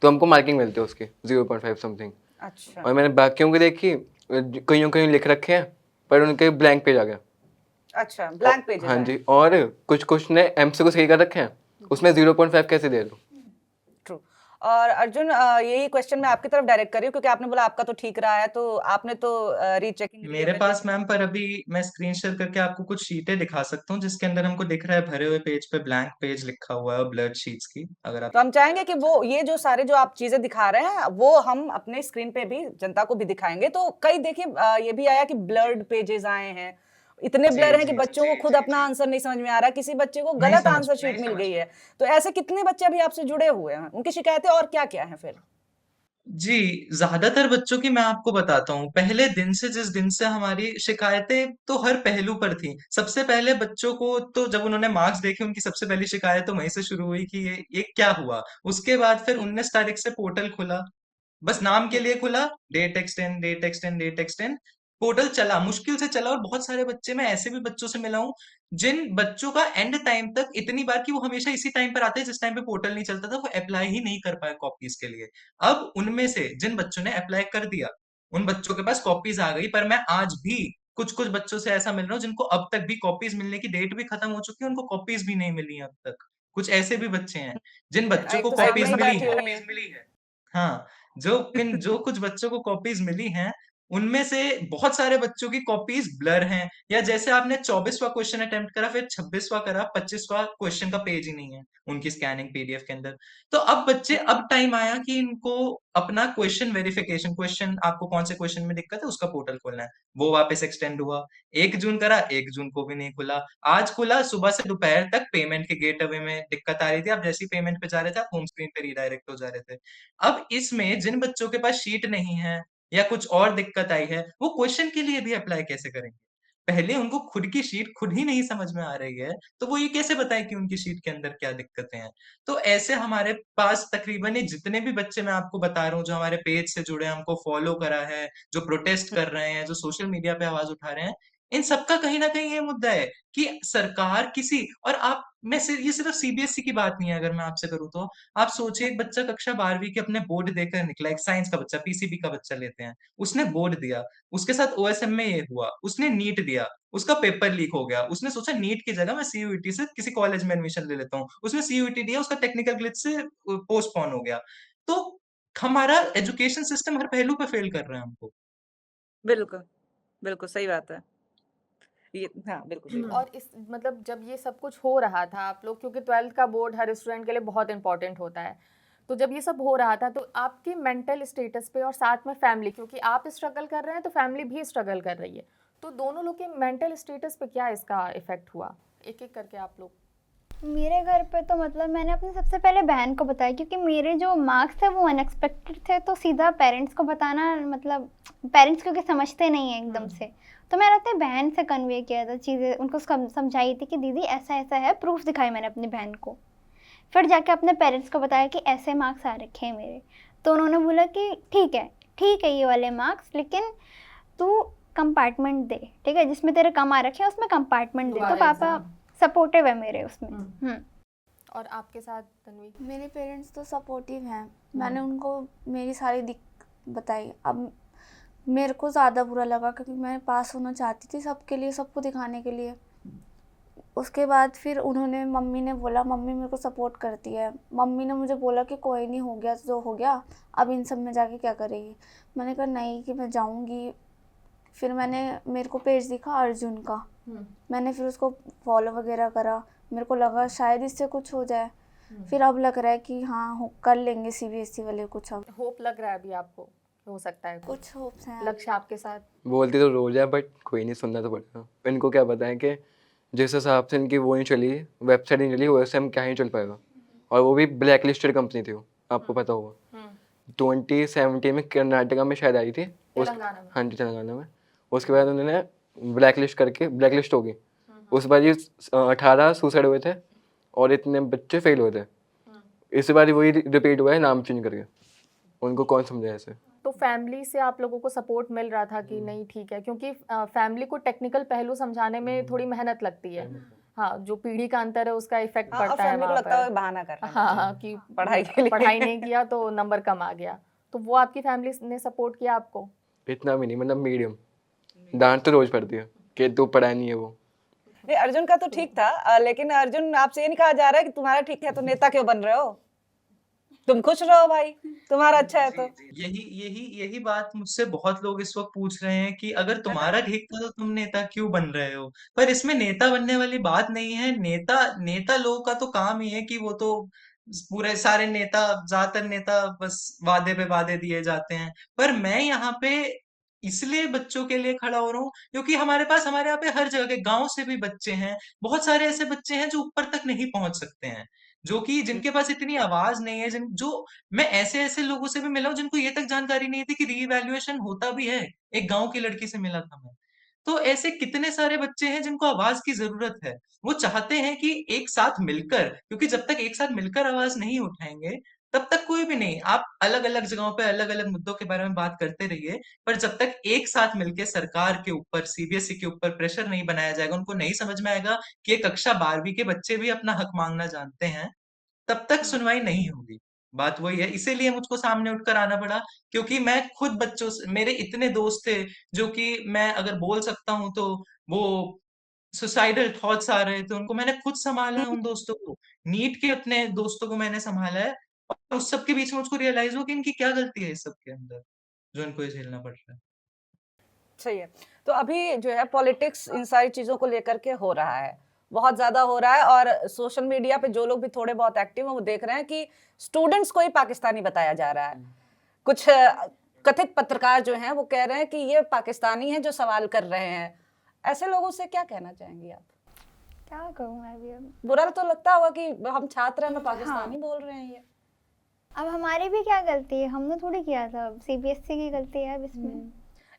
तो हमको मार्किंग मिलती है उसकी 0.5 समथिंग। अच्छा। और मैंने बाकियों की देखी, कईयों कहीं लिख रखे हैं पर उनके ब्लैंक पेज आ गया। अच्छा, ब्लैंक पेजेस हाँ आए। जी, और कुछ ने एमसी को सही कर रखे हैं, उसमें 0.5 कैसे दे दूँ? ट्रू। और अर्जुन, यही क्वेश्चन मैं आपकी तरफ डायरेक्ट कर रही हूँ क्योंकि आपने बोला आपका तो ठीक रहा है, तो आपने तो रीचेकिंग मेरे पास मैम, पर अभी मैं स्क्रीन शेयर करके आपको कुछ शीटें दिखा सकता हूँ जिसके अंदर हमको दिख रहा है भरे हुए पेज पे ब्लैंक पेज लिखा हुआ है, ब्लर्ड शीट्स की। अगर आप तो हम चाहेंगे कि वो ये जो सारे जो आप चीजें दिखा रहे हैं वो हम अपने स्क्रीन पे भी जनता को भी दिखाएंगे। तो कई देखिए ये भी आया कि ब्लर्ड पेजेस आए हैं, इतने जी, ब्लर हैं कि जी, बच्चों को खुद अपना आंसर नहीं समझ में आ रहा, किसी बच्चे को नहीं गलत समझ आंसर शीट मिल गई है। तो ऐसे कितने बच्चे अभी आपसे जुड़े हुए हैं, उनकी शिकायतें और क्या क्या है फिर? जी, ज्यादातर बच्चों की मैं आपको बताता हूँ, पहले दिन से, जिस दिन से हमारी शिकायतें तो हर पहलू पर थी। सबसे पहले बच्चों को तो जब उन्होंने मार्क्स देखे, उनकी सबसे पहली शिकायत तो वहीं से शुरू हुई कि ये क्या हुआ। उसके बाद फिर 19 तारीख से पोर्टल खुला, बस नाम के लिए खुला, date extend, date extend, date extend. Portal चला, मुश्किल से चला, और बहुत सारे बच्चे, मैं ऐसे भी बच्चों से मिला हूँ जिन बच्चों का एंड टाइम तक इतनी बार कि वो हमेशा इसी टाइम पर आते हैं जिस टाइम पे पोर्टल नहीं चलता था, वो अप्लाई ही नहीं कर पाए कॉपीज के लिए। अब उनमें से जिन बच्चों ने अप्लाई कर दिया, उन बच्चों के पास कॉपीज आ गई, पर मैं आज भी कुछ कुछ बच्चों से ऐसा मिल रहा हूँ जिनको अब तक भी कॉपीज मिलने की डेट भी खत्म हो चुकी है, उनको कॉपीज भी नहीं मिली अब तक। कुछ ऐसे भी बच्चे हैं जिन बच्चों एक को तो साइड में कॉपीज ही मिली बैठी है। हुई हैं। हाँ, जो कुछ बच्चों को कॉपीज मिली हैं, उनमें से बहुत सारे बच्चों की कॉपीज ब्लर हैं, या जैसे आपने 24वां क्वेश्चन अटेम्प्ट करा, फिर 26वां करा, 25वां क्वेश्चन का पेज ही नहीं है उनकी स्कैनिंग पीडीएफ के अंदर। तो अब टाइम आया कि इनको अपना क्वेश्चन वेरिफिकेशन, क्वेश्चन आपको कौन से क्वेश्चन में दिक्कत है उसका पोर्टल खोलना है, वो वापस एक्सटेंड हुआ। 1 जून करा, 1 जून को भी नहीं खुला। आज खुला, सुबह से दोपहर तक पेमेंट के गेट अवे में दिक्कत आ रही थी। आप जैसे ही पेमेंट पे जा रहे थे, आप होम स्क्रीन पे रीडायरेक्ट हो जा रहे थे। अब इसमें जिन बच्चों के पास शीट नहीं है या कुछ और दिक्कत आई है, वो क्वेश्चन के लिए भी अप्लाई कैसे करेंगे? पहले उनको खुद की शीट खुद ही नहीं समझ में आ रही है, तो वो ये कैसे बताएं कि उनकी शीट के अंदर क्या दिक्कतें हैं? तो ऐसे हमारे पास तकरीबन ये जितने भी बच्चे मैं आपको बता रहा हूँ, जो हमारे पेज से जुड़े हैं, हमको फॉलो करा है, जो प्रोटेस्ट कर रहे हैं, जो सोशल मीडिया पे आवाज उठा रहे हैं, इन सबका कहीं ना कहीं ये मुद्दा है कि सरकार किसी और आप मैं सिर्फ ये सिर्फ सीबीएसई की बात नहीं है, अगर मैं आपसे करूँ तो आप सोचिए, एक बच्चा कक्षा 12वीं के अपने बोर्ड देकर निकला, एक साइंस का बच्चा, पीसीबी का बच्चा लेते हैं, उसने बोर्ड दिया, उसके साथ ओएसएम में ये हुआ, उसने नीट दिया, उसका पेपर लीक हो गया, उसने सोचा नीट की जगह मैं सीयूईटी से किसी कॉलेज में एडमिशन ले लेता हूँ, उसने सीयूईटी दिया, उसका टेक्निकल ग्लिच से पोस्टपोन हो गया। तो हमारा एजुकेशन सिस्टम हर पहलू पे फेल कर रहा है हमको। बिल्कुल, बिल्कुल सही बात है। ये हाँ, बिल्कुल सही बात और इस मतलब जब ये सब कुछ हो रहा था, आप लोग, क्योंकि 12th का बोर्ड हर स्टूडेंट के लिए बहुत इंपॉर्टेंट होता है, तो जब ये सब हो रहा था तो आपके मेंटल स्टेटस पे और साथ में फैमिली, क्योंकि आप स्ट्रगल कर रहे हैं तो फैमिली भी स्ट्रगल कर रही है, तो दोनों लोग के मेंटल स्टेटस पे क्या इसका इफेक्ट हुआ? एक एक करके आप लोग। मेरे घर पे तो मतलब मैंने अपने सबसे पहले बहन को बताया, क्योंकि मेरे जो मार्क्स थे वो अनएक्सपेक्टेड थे, तो सीधा पेरेंट्स को बताना, मतलब पेरेंट्स क्योंकि समझते नहीं हैं एकदम से, तो मैंने अपनी बहन से कन्वे किया था चीज़ें, उनको समझाई थी कि दीदी ऐसा ऐसा है, प्रूफ दिखाई मैंने अपनी बहन को। फिर जाके अपने पेरेंट्स को बताया कि ऐसे मार्क्स आ रखे हैं मेरे, तो उन्होंने बोला कि ठीक है ये वाले मार्क्स, लेकिन तू कंपार्टमेंट दे, ठीक है, जिसमें तेरे कम आ रखे हैं उसमें कंपार्टमेंट दे। तो दोबारा पापा एग्जाम। सपोर्टिव है मेरे उसमें। और आपके साथ तन्वी? मेरे पेरेंट्स तो सपोर्टिव हैं। मैंने उनको मेरी सारी दिक्कत बताई। अब मेरे को ज़्यादा बुरा लगा क्योंकि मैं पास होना चाहती थी सबके लिए, सबको दिखाने के लिए। उसके बाद फिर उन्होंने, मम्मी ने बोला, मम्मी मेरे को सपोर्ट करती है। मम्मी ने मुझे बोला कि कोई नहीं, हो गया जो हो गया, अब इन सब में जाके क्या करेगी। मैंने कहा नहीं, कि मैं जाऊंगी। फिर मेरे को पेज दिखा अर्जुन का, मैंने फिर उसको फॉलो वगैरह करा। मेरे को लगा शायद इससे कुछ हो जाए। फिर अब लग रहा है कि हाँ, कर लेंगे सीबीएसई वाले कुछ। अब होप लग रहा है अभी आपको हो सकता है कुछ? कुछ होप्स हैं। लक्ष्य आपके साथ? बोलते तो रोज है, बट कोई नहीं, सुनना तो पड़ेगा। इनको क्या पता है कि जिस हिसाब से इनकी वो नहीं चली, वेबसाइट नहीं चली, वैसे हम क्या ही चल पाएगा। और वो भी ब्लैक लिस्टेड कंपनी थी वो, आपको पता होगा। 2017 में कर्नाटका में शायद आई थी तेलंगाना में। हाँ जी, तेलंगाना में। उसके बाद उन्होंने ब्लैक लिस्ट करके, ब्लैक लिस्ट हो गई। उस बार ये 18 सुसाइड हुए थे और इतने बच्चे फेल हुए थे। इस बार वही रिपीट हुआ है, नाम चेंज करके। उनको कौन समझाए ऐसे? तो फैमिली से आप लोगों को सपोर्ट मिल रहा था कि नहीं ठीक है? क्योंकि फैमिली को टेक्निकल पहलू समझाने में थोड़ी मेहनत लगती है। हाँ, जो पीढ़ी का अंतर है उसका इफेक्ट हाँ, और पड़ता है फैमिली को वहाँ लगता है पर। बहाना कर रहा है हाँ हाँ, कि पढ़ाई के लिए। पढ़ाई नहीं किया तो नंबर कम आ गया, तो वो आपकी फैमिली ने सपोर्ट किया आपको? इतना भी नहीं, मतलब मीडियम। डांट तो रोज पड़ती है कि तू पढ़ा नहीं है वो। ये अर्जुन का तो ठीक था, लेकिन अर्जुन, आपसे ये नहीं कहा जा रहा है कि तुम्हारा ठीक है तो नेता क्यों बन रहे हो? तुम खुश रहो भाई, तुम्हारा अच्छा है तो। यही यही यही बात मुझसे बहुत लोग इस वक्त पूछ रहे हैं कि अगर तुम्हारा ठीक था तो तुम नेता क्यों बन रहे हो? पर इसमें नेता बनने वाली बात नहीं है। नेता नेता लोगों का तो काम ही है कि वो तो पूरे सारे नेता, ज्यादातर नेता बस वादे पे वादे दिए जाते हैं। पर मैं यहाँ पे इसलिए बच्चों के लिए खड़ा हो रहा हूँ क्योंकि हमारे यहाँ पे हर जगह के गांव से भी बच्चे हैं। बहुत सारे ऐसे बच्चे हैं जो ऊपर तक नहीं पहुंच सकते हैं, जो कि जिनके पास इतनी आवाज नहीं है, जिन जो मैं ऐसे ऐसे लोगों से भी मिला हूँ जिनको ये तक जानकारी नहीं थी कि रीवैल्यूएशन होता भी है। एक गांव की लड़की से मिला था मैं। तो ऐसे कितने सारे बच्चे हैं जिनको आवाज की जरूरत है। वो चाहते हैं कि एक साथ मिलकर, क्योंकि जब तक एक साथ मिलकर आवाज नहीं उठाएंगे तब तक कोई भी नहीं। आप अलग अलग जगहों पे अलग अलग मुद्दों के बारे में बात करते रहिए, पर जब तक एक साथ मिलकर सरकार के ऊपर, सीबीएसई के ऊपर प्रेशर नहीं बनाया जाएगा, उनको नहीं समझ में आएगा कि ये कक्षा 12वीं के बच्चे भी अपना हक मांगना जानते हैं, तब तक सुनवाई नहीं होगी। बात वही है, इसीलिए मुझको सामने उठकर आना पड़ा, क्योंकि मैं खुद बच्चों से, मेरे इतने दोस्त थे जो कि मैं अगर बोल सकता हूँ तो वो सुसाइडल थॉट्स आ रहे थे, उनको मैंने खुद संभाला है। उन दोस्तों को, नीट के अपने दोस्तों को मैंने संभाला है, और उस सब के बीच में मुझको रियलाइज हुआ कि इनकी क्या गलती है इस सब के अंदर, जो इनको ये झेलना पड़ रहा है। सही है। तो अभी जो है पॉलिटिक्स इन सारी चीजों को लेकर के हो रहा है, बहुत ज्यादा हो रहा है, और सोशल मीडिया पे जो लोग भी थोड़े बहुत एक्टिव हैं वो देख रहे हैं कि स्टूडेंट्स को ही पाकिस्तानी बताया जा रहा है। कुछ कथित पत्रकार जो हैं वो कह रहे हैं कि ये पाकिस्तानी हैं जो सवाल कर रहे हैं। ऐसे लोगों से क्या कहना चाहेंगी आप? क्या कहूँ मैं भी अब। बुरा तो लगता होगा कि हम छात्र हैं, मैं पाकिस्तानी बोल रहे हैं ये। अब हमारी भी क्या गलती है, हमने थोड़ी किया था, सीबीएसई की गलती है अब इसमें।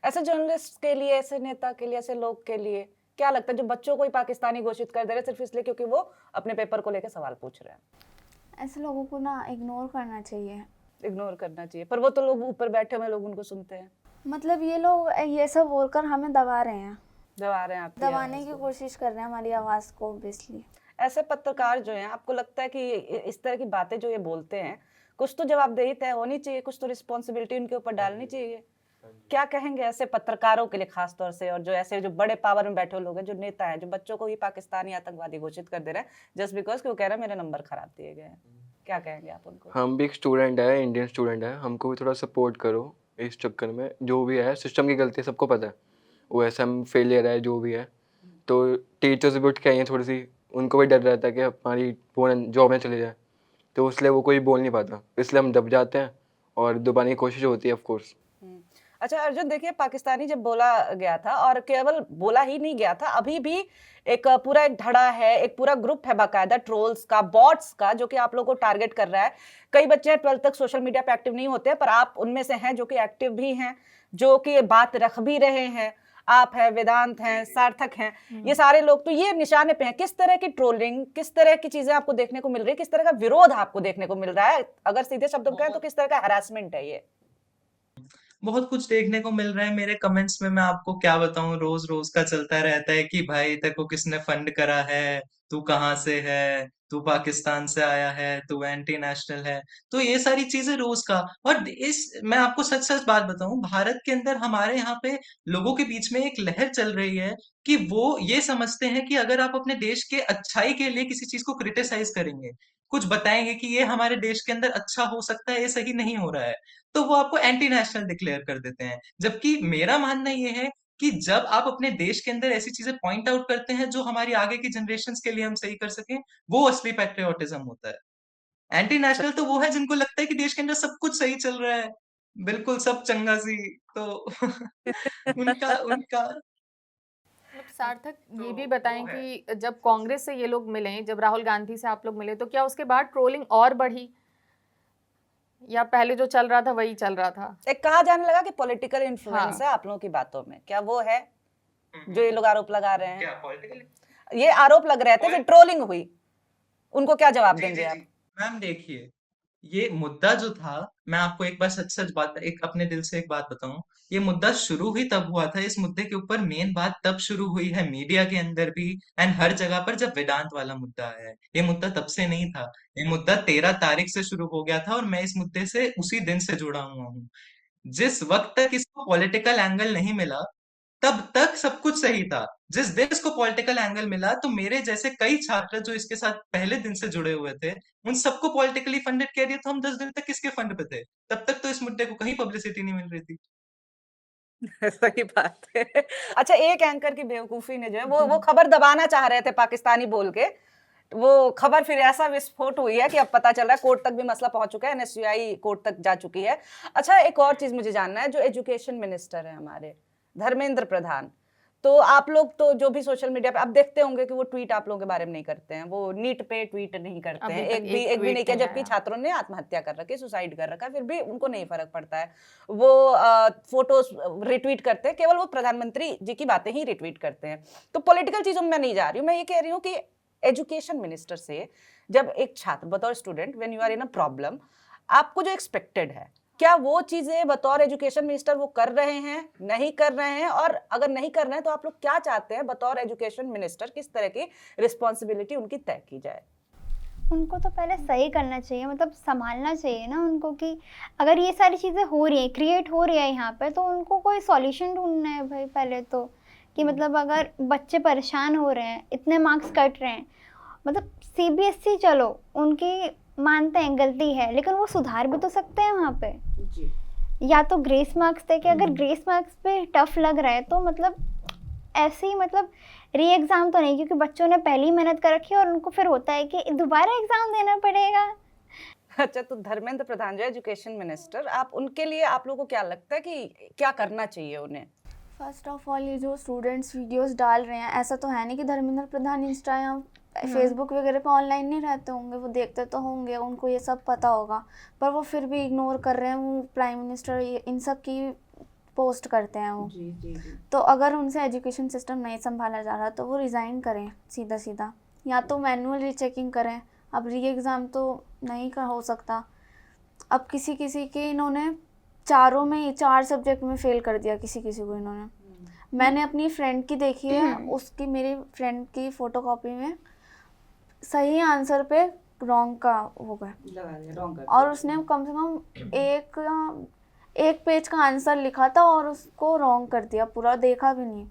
ऐसे जर्नलिस्ट के लिए, ऐसे नेता के लिए, ऐसे लोग के लिए क्या लगता है जो बच्चों को ही पाकिस्तानी घोषित कर दे रहे सिर्फ इसलिए क्योंकि वो अपने पेपर को लेकर सवाल पूछ रहे हैं? ऐसे लोगों को ना इग्नोर करना चाहिए। इग्नोर करना चाहिए, पर वो तो लोग ऊपर बैठे हुए लोग उनको सुनते हैं, मतलब ये लोग ये सब बोलकर हमें दबा रहे हैं, दबा रहे हैं आपकी दबाने आवाज़ की को। कोशिश कर रहे हैं हमारी आवाज़ को ऑब्वियसली। ऐसे पत्रकार जो हैं, आपको लगता है कि इस तरह की बातें जो ये बोलते हैं, कुछ तो जवाबदेही तय होनी चाहिए, कुछ तो रिस्पॉन्सिबिलिटी उनके ऊपर डालनी चाहिए? क्या कहेंगे ऐसे पत्रकारों के लिए खास तौर से, और जो ऐसे जो बड़े पावर में बैठे हुए लोग हैं, जो नेता हैं, जो बच्चों को ही पाकिस्तानी आतंकवादी घोषित कर दे रहे हैं जस्ट बिकॉज कि वो कह रहे हैं मेरे नंबर खराब दिए गए हैं? क्या कहेंगे आप उनको? हम भी एक स्टूडेंट है, इंडियन स्टूडेंट है, हमको भी थोड़ा सपोर्ट करो इस चक्कर में। जो भी है सिस्टम की गलती है, सबको पता है, वो ऐसा फेलियर है जो भी है। तो टीचर्स भी उठ के आई हैं थोड़ी सी, उनको भी डर रहता है कि हमारी वो जॉब में चले जाए, तो इसलिए वो कोई बोल नहीं पाता, इसलिए हम दब जाते हैं और दबाने की कोशिश होती है ऑफ कोर्स। अच्छा अर्जुन, देखिए पाकिस्तानी जब बोला गया था, और केवल बोला ही नहीं गया था, अभी भी एक पूरा एक धड़ा है, एक पूरा ग्रुप है बाकायदा ट्रोल्स का, बॉट्स का, जो कि आप लोगों को टारगेट कर रहा है। कई बच्चे 12th तक सोशल मीडिया पे एक्टिव नहीं होते, पर आप उनमें से हैं जो कि एक्टिव भी हैं, जो कि बात रख भी रहे हैं। आप हैं, वेदांत हैं, सार्थक हैं, ये सारे लोग तो ये निशाने पे हैं। किस तरह की ट्रोलिंग, किस तरह की चीजें आपको देखने को मिल रही है, किस तरह का विरोध आपको देखने को मिल रहा है? अगर सीधे शब्दों में कहें तो किस तरह का हैरासमेंट है ये? बहुत कुछ देखने को मिल रहा है। मेरे कमेंट्स में मैं आपको क्या बताऊं, रोज रोज का चलता रहता है कि भाई तेरे को किसने फंड करा है, तू कहाँ से है, तू पाकिस्तान से आया है, तू एंटी नेशनल है। तो ये सारी चीजें रोज का। और मैं आपको सच सच बात बताऊं, भारत के अंदर हमारे यहाँ पे लोगों के बीच में एक लहर चल रही है कि वो ये समझते हैं कि अगर आप अपने देश के अच्छाई के लिए किसी चीज को क्रिटिसाइज करेंगे, कुछ बताएंगे कि ये हमारे देश के अंदर अच्छा हो सकता है, ये सही नहीं हो रहा है, तो वो आपको एंटी नेशनल डिक्लेयर कर देते हैं। जबकि मेरा मानना ये है कि जब आप अपने देश के अंदर ऐसी चीजें पॉइंट आउट करते हैं जो हमारी आगे की जनरेशन के लिए हम सही कर सकें, वो असली पैट्रियोटिज्म होता है। एंटी नेशनल तो वो है जिनको लगता है कि देश के अंदर सब कुछ सही चल रहा है, बिल्कुल सब चंगा सी, तो उनका उनका सार्थक ये तो भी बताएं वो है। कि जब कांग्रेस से ये लोग मिले, जब राहुल गांधी से आप लोग मिले, तो क्या उसके बाद ट्रोलिंग और बढ़ी, या पहले जो चल रहा था वही चल रहा था? एक कहा जाने लगा कि पॉलिटिकल इन्फ्लुएंस हाँ। है आप लोगों की बातों में, क्या वो है जो ये लोग आरोप लगा रहे हैं? क्या पॉलिटिकल? ये आरोप लग रहे थे, फिर ट्रोलिंग हुई, उनको क्या जवाब जी देंगे जी आप? जी मैम देखिए, ये मुद्दा जो था, मैं आपको एक बार सच सच बात, एक अपने दिल से एक बात बताऊं, ये मुद्दा शुरू ही तब हुआ था, इस मुद्दे के ऊपर मेन बात तब शुरू हुई है मीडिया के अंदर भी एंड हर जगह पर, जब वेदांत वाला मुद्दा है। ये मुद्दा तब से नहीं था, ये मुद्दा 13 तारीख से शुरू हो गया था, और मैं इस मुद्दे से उसी दिन से जुड़ा हुआ हूँ। जिस वक्त तक इसको पॉलिटिकल एंगल नहीं मिला, तब तक सब कुछ सही था। जिस दिन इसको पॉलिटिकल एंगल मिला, तो मेरे जैसे कई छात्र जो इसके साथ पहले दिन से जुड़े हुए थे, उन सबको पॉलिटिकली फंडेड कह दिया, तो हम 10 दिन तक किसके फंड पे थे? तब तक तो इस मुद्दे को कहीं पब्लिसिटी नहीं मिल रही थी। सही बात है। अच्छा, एक एंकर की बेवकूफी ने जो है वो खबर दबाना चाह रहे थे पाकिस्तानी बोल के, वो खबर फिर ऐसा विस्फोट हुई है कि अब पता चल रहा है कोर्ट तक भी मसला पहुंच चुका है, एनएसयूआई कोर्ट तक जा चुकी है। अच्छा, एक और चीज मुझे जानना है, जो एजुकेशन मिनिस्टर है हमारे धर्मेंद्र प्रधान, तो आप लोग तो जो भी सोशल मीडिया पे आप देखते होंगे कि वो ट्वीट आप लोगों के बारे में नहीं करते हैं, वो नीट पे ट्वीट नहीं करते अभी हैं, तक एक भी एक नहीं tweet किया, नहीं जबकि आया। छात्रों ने आत्महत्या कर रखी, सुसाइड कर रखा है, फिर भी उनको नहीं फर्क पड़ता है। वो फोटोज रिट्वीट करते हैं, केवल वो प्रधानमंत्री जी की बातें ही रिट्वीट करते हैं। तो पॉलिटिकल चीजों में मैं नहीं जा रही हूँ, मैं ये कह रही हूँ कि एजुकेशन मिनिस्टर से जब एक छात्र बतौर student when you are in a problem, आपको जो एक्सपेक्टेड है, क्या वो चीजें बतौर एजुकेशन मिनिस्टर वो कर रहे हैं, नहीं कर रहे हैं? और अगर नहीं कर रहे हैं तो आप लोग क्या चाहते हैं बतौर एजुकेशन मिनिस्टर, किस तरह की रिस्पॉन्सिबिलिटी उनकी तय की जाए? उनको तो पहले सही करना चाहिए, मतलब संभालना चाहिए ना उनको, कि अगर ये सारी चीज़ें हो रही हैं, क्रिएट हो रही है यहाँ पे, तो उनको कोई सॉल्यूशन ढूंढना है भाई पहले तो। कि मतलब अगर बच्चे परेशान हो रहे हैं, इतने मार्क्स कट रहे हैं, मतलब सीबीएसई चलो उनकी मानते हैं गलती है, लेकिन वो सुधार भी तो सकते हैं वहाँ पे। या तो ग्रेस मार्क्स थे कि अगर ग्रेस मार्क्स पे टफ लग रहा है तो मतलब ऐसे ही मतलब री एग्ज़ाम तो नहीं, क्योंकि बच्चों ने पहले ही मेहनत कर रखी है और उनको फिर होता है कि दोबारा एग्ज़ाम देना पड़ेगा। अच्छा, तो धर्मेंद्र प्रधान जो एजुकेशन मिनिस्टर, आप उनके लिए आप लोगों को क्या लगता है कि क्या करना चाहिए उन्हें? फर्स्ट ऑफ ऑल ये जो स्टूडेंट्स वीडियोस डाल रहे हैं, ऐसा तो है नहीं कि धर्मेंद्र प्रधान इंस्टा या फेसबुक वगैरह पे ऑनलाइन नहीं रहते होंगे, वो देखते तो होंगे, उनको ये सब पता होगा, पर वो फिर भी इग्नोर कर रहे हैं। वो प्राइम मिनिस्टर इन सब की पोस्ट करते हैं वो। जी जी जी। तो अगर उनसे एजुकेशन सिस्टम नहीं संभाला जा रहा तो वो रिज़ाइन करें सीधा सीधा, या तो मैनुअल रीचेकिंग करें। अब री एग्ज़ाम तो नहीं का हो सकता। अब किसी किसी के इन्होंने चारों में 4 सब्जेक्ट में फेल कर दिया किसी किसी को इन्होंने। मैंने अपनी फ्रेंड की देखी है, उसकी मेरी फ्रेंड की फ़ोटोकॉपी में सही आंसर पे रॉन्ग का हो गया, और उसने कम से कम एक पेज का आंसर लिखा था और उसको रॉन्ग कर दिया, पूरा देखा भी नहीं।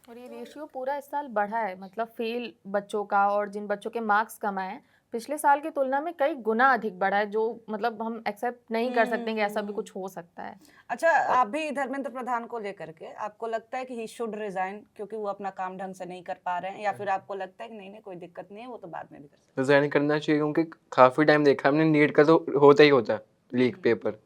और ये रेशियो पूरा इस साल बढ़ा है, मतलब फेल बच्चों का और जिन बच्चों के मार्क्स कम आए हैं पिछले साल की तुलना में कई गुना अधिक बढ़ा है, जो मतलब हम एक्सेप्ट नहीं कर सकते कि ऐसा भी कुछ हो सकता है। अच्छा, आप भी धर्मेंद्र प्रधान को लेकर के आपको लगता है कि ही शुड रिजाइन क्योंकि वो अपना काम ढंग से नहीं कर पा रहे हैं, या फिर आपको लगता है कि नहीं नहीं कोई दिक्कत नहीं है, वो तो बाद में भी कर सकते रिजाइन करना चाहिए, क्योंकि काफ़ी टाइम देखा हमने, नीट का तो होता ही होता है लीक पेपर,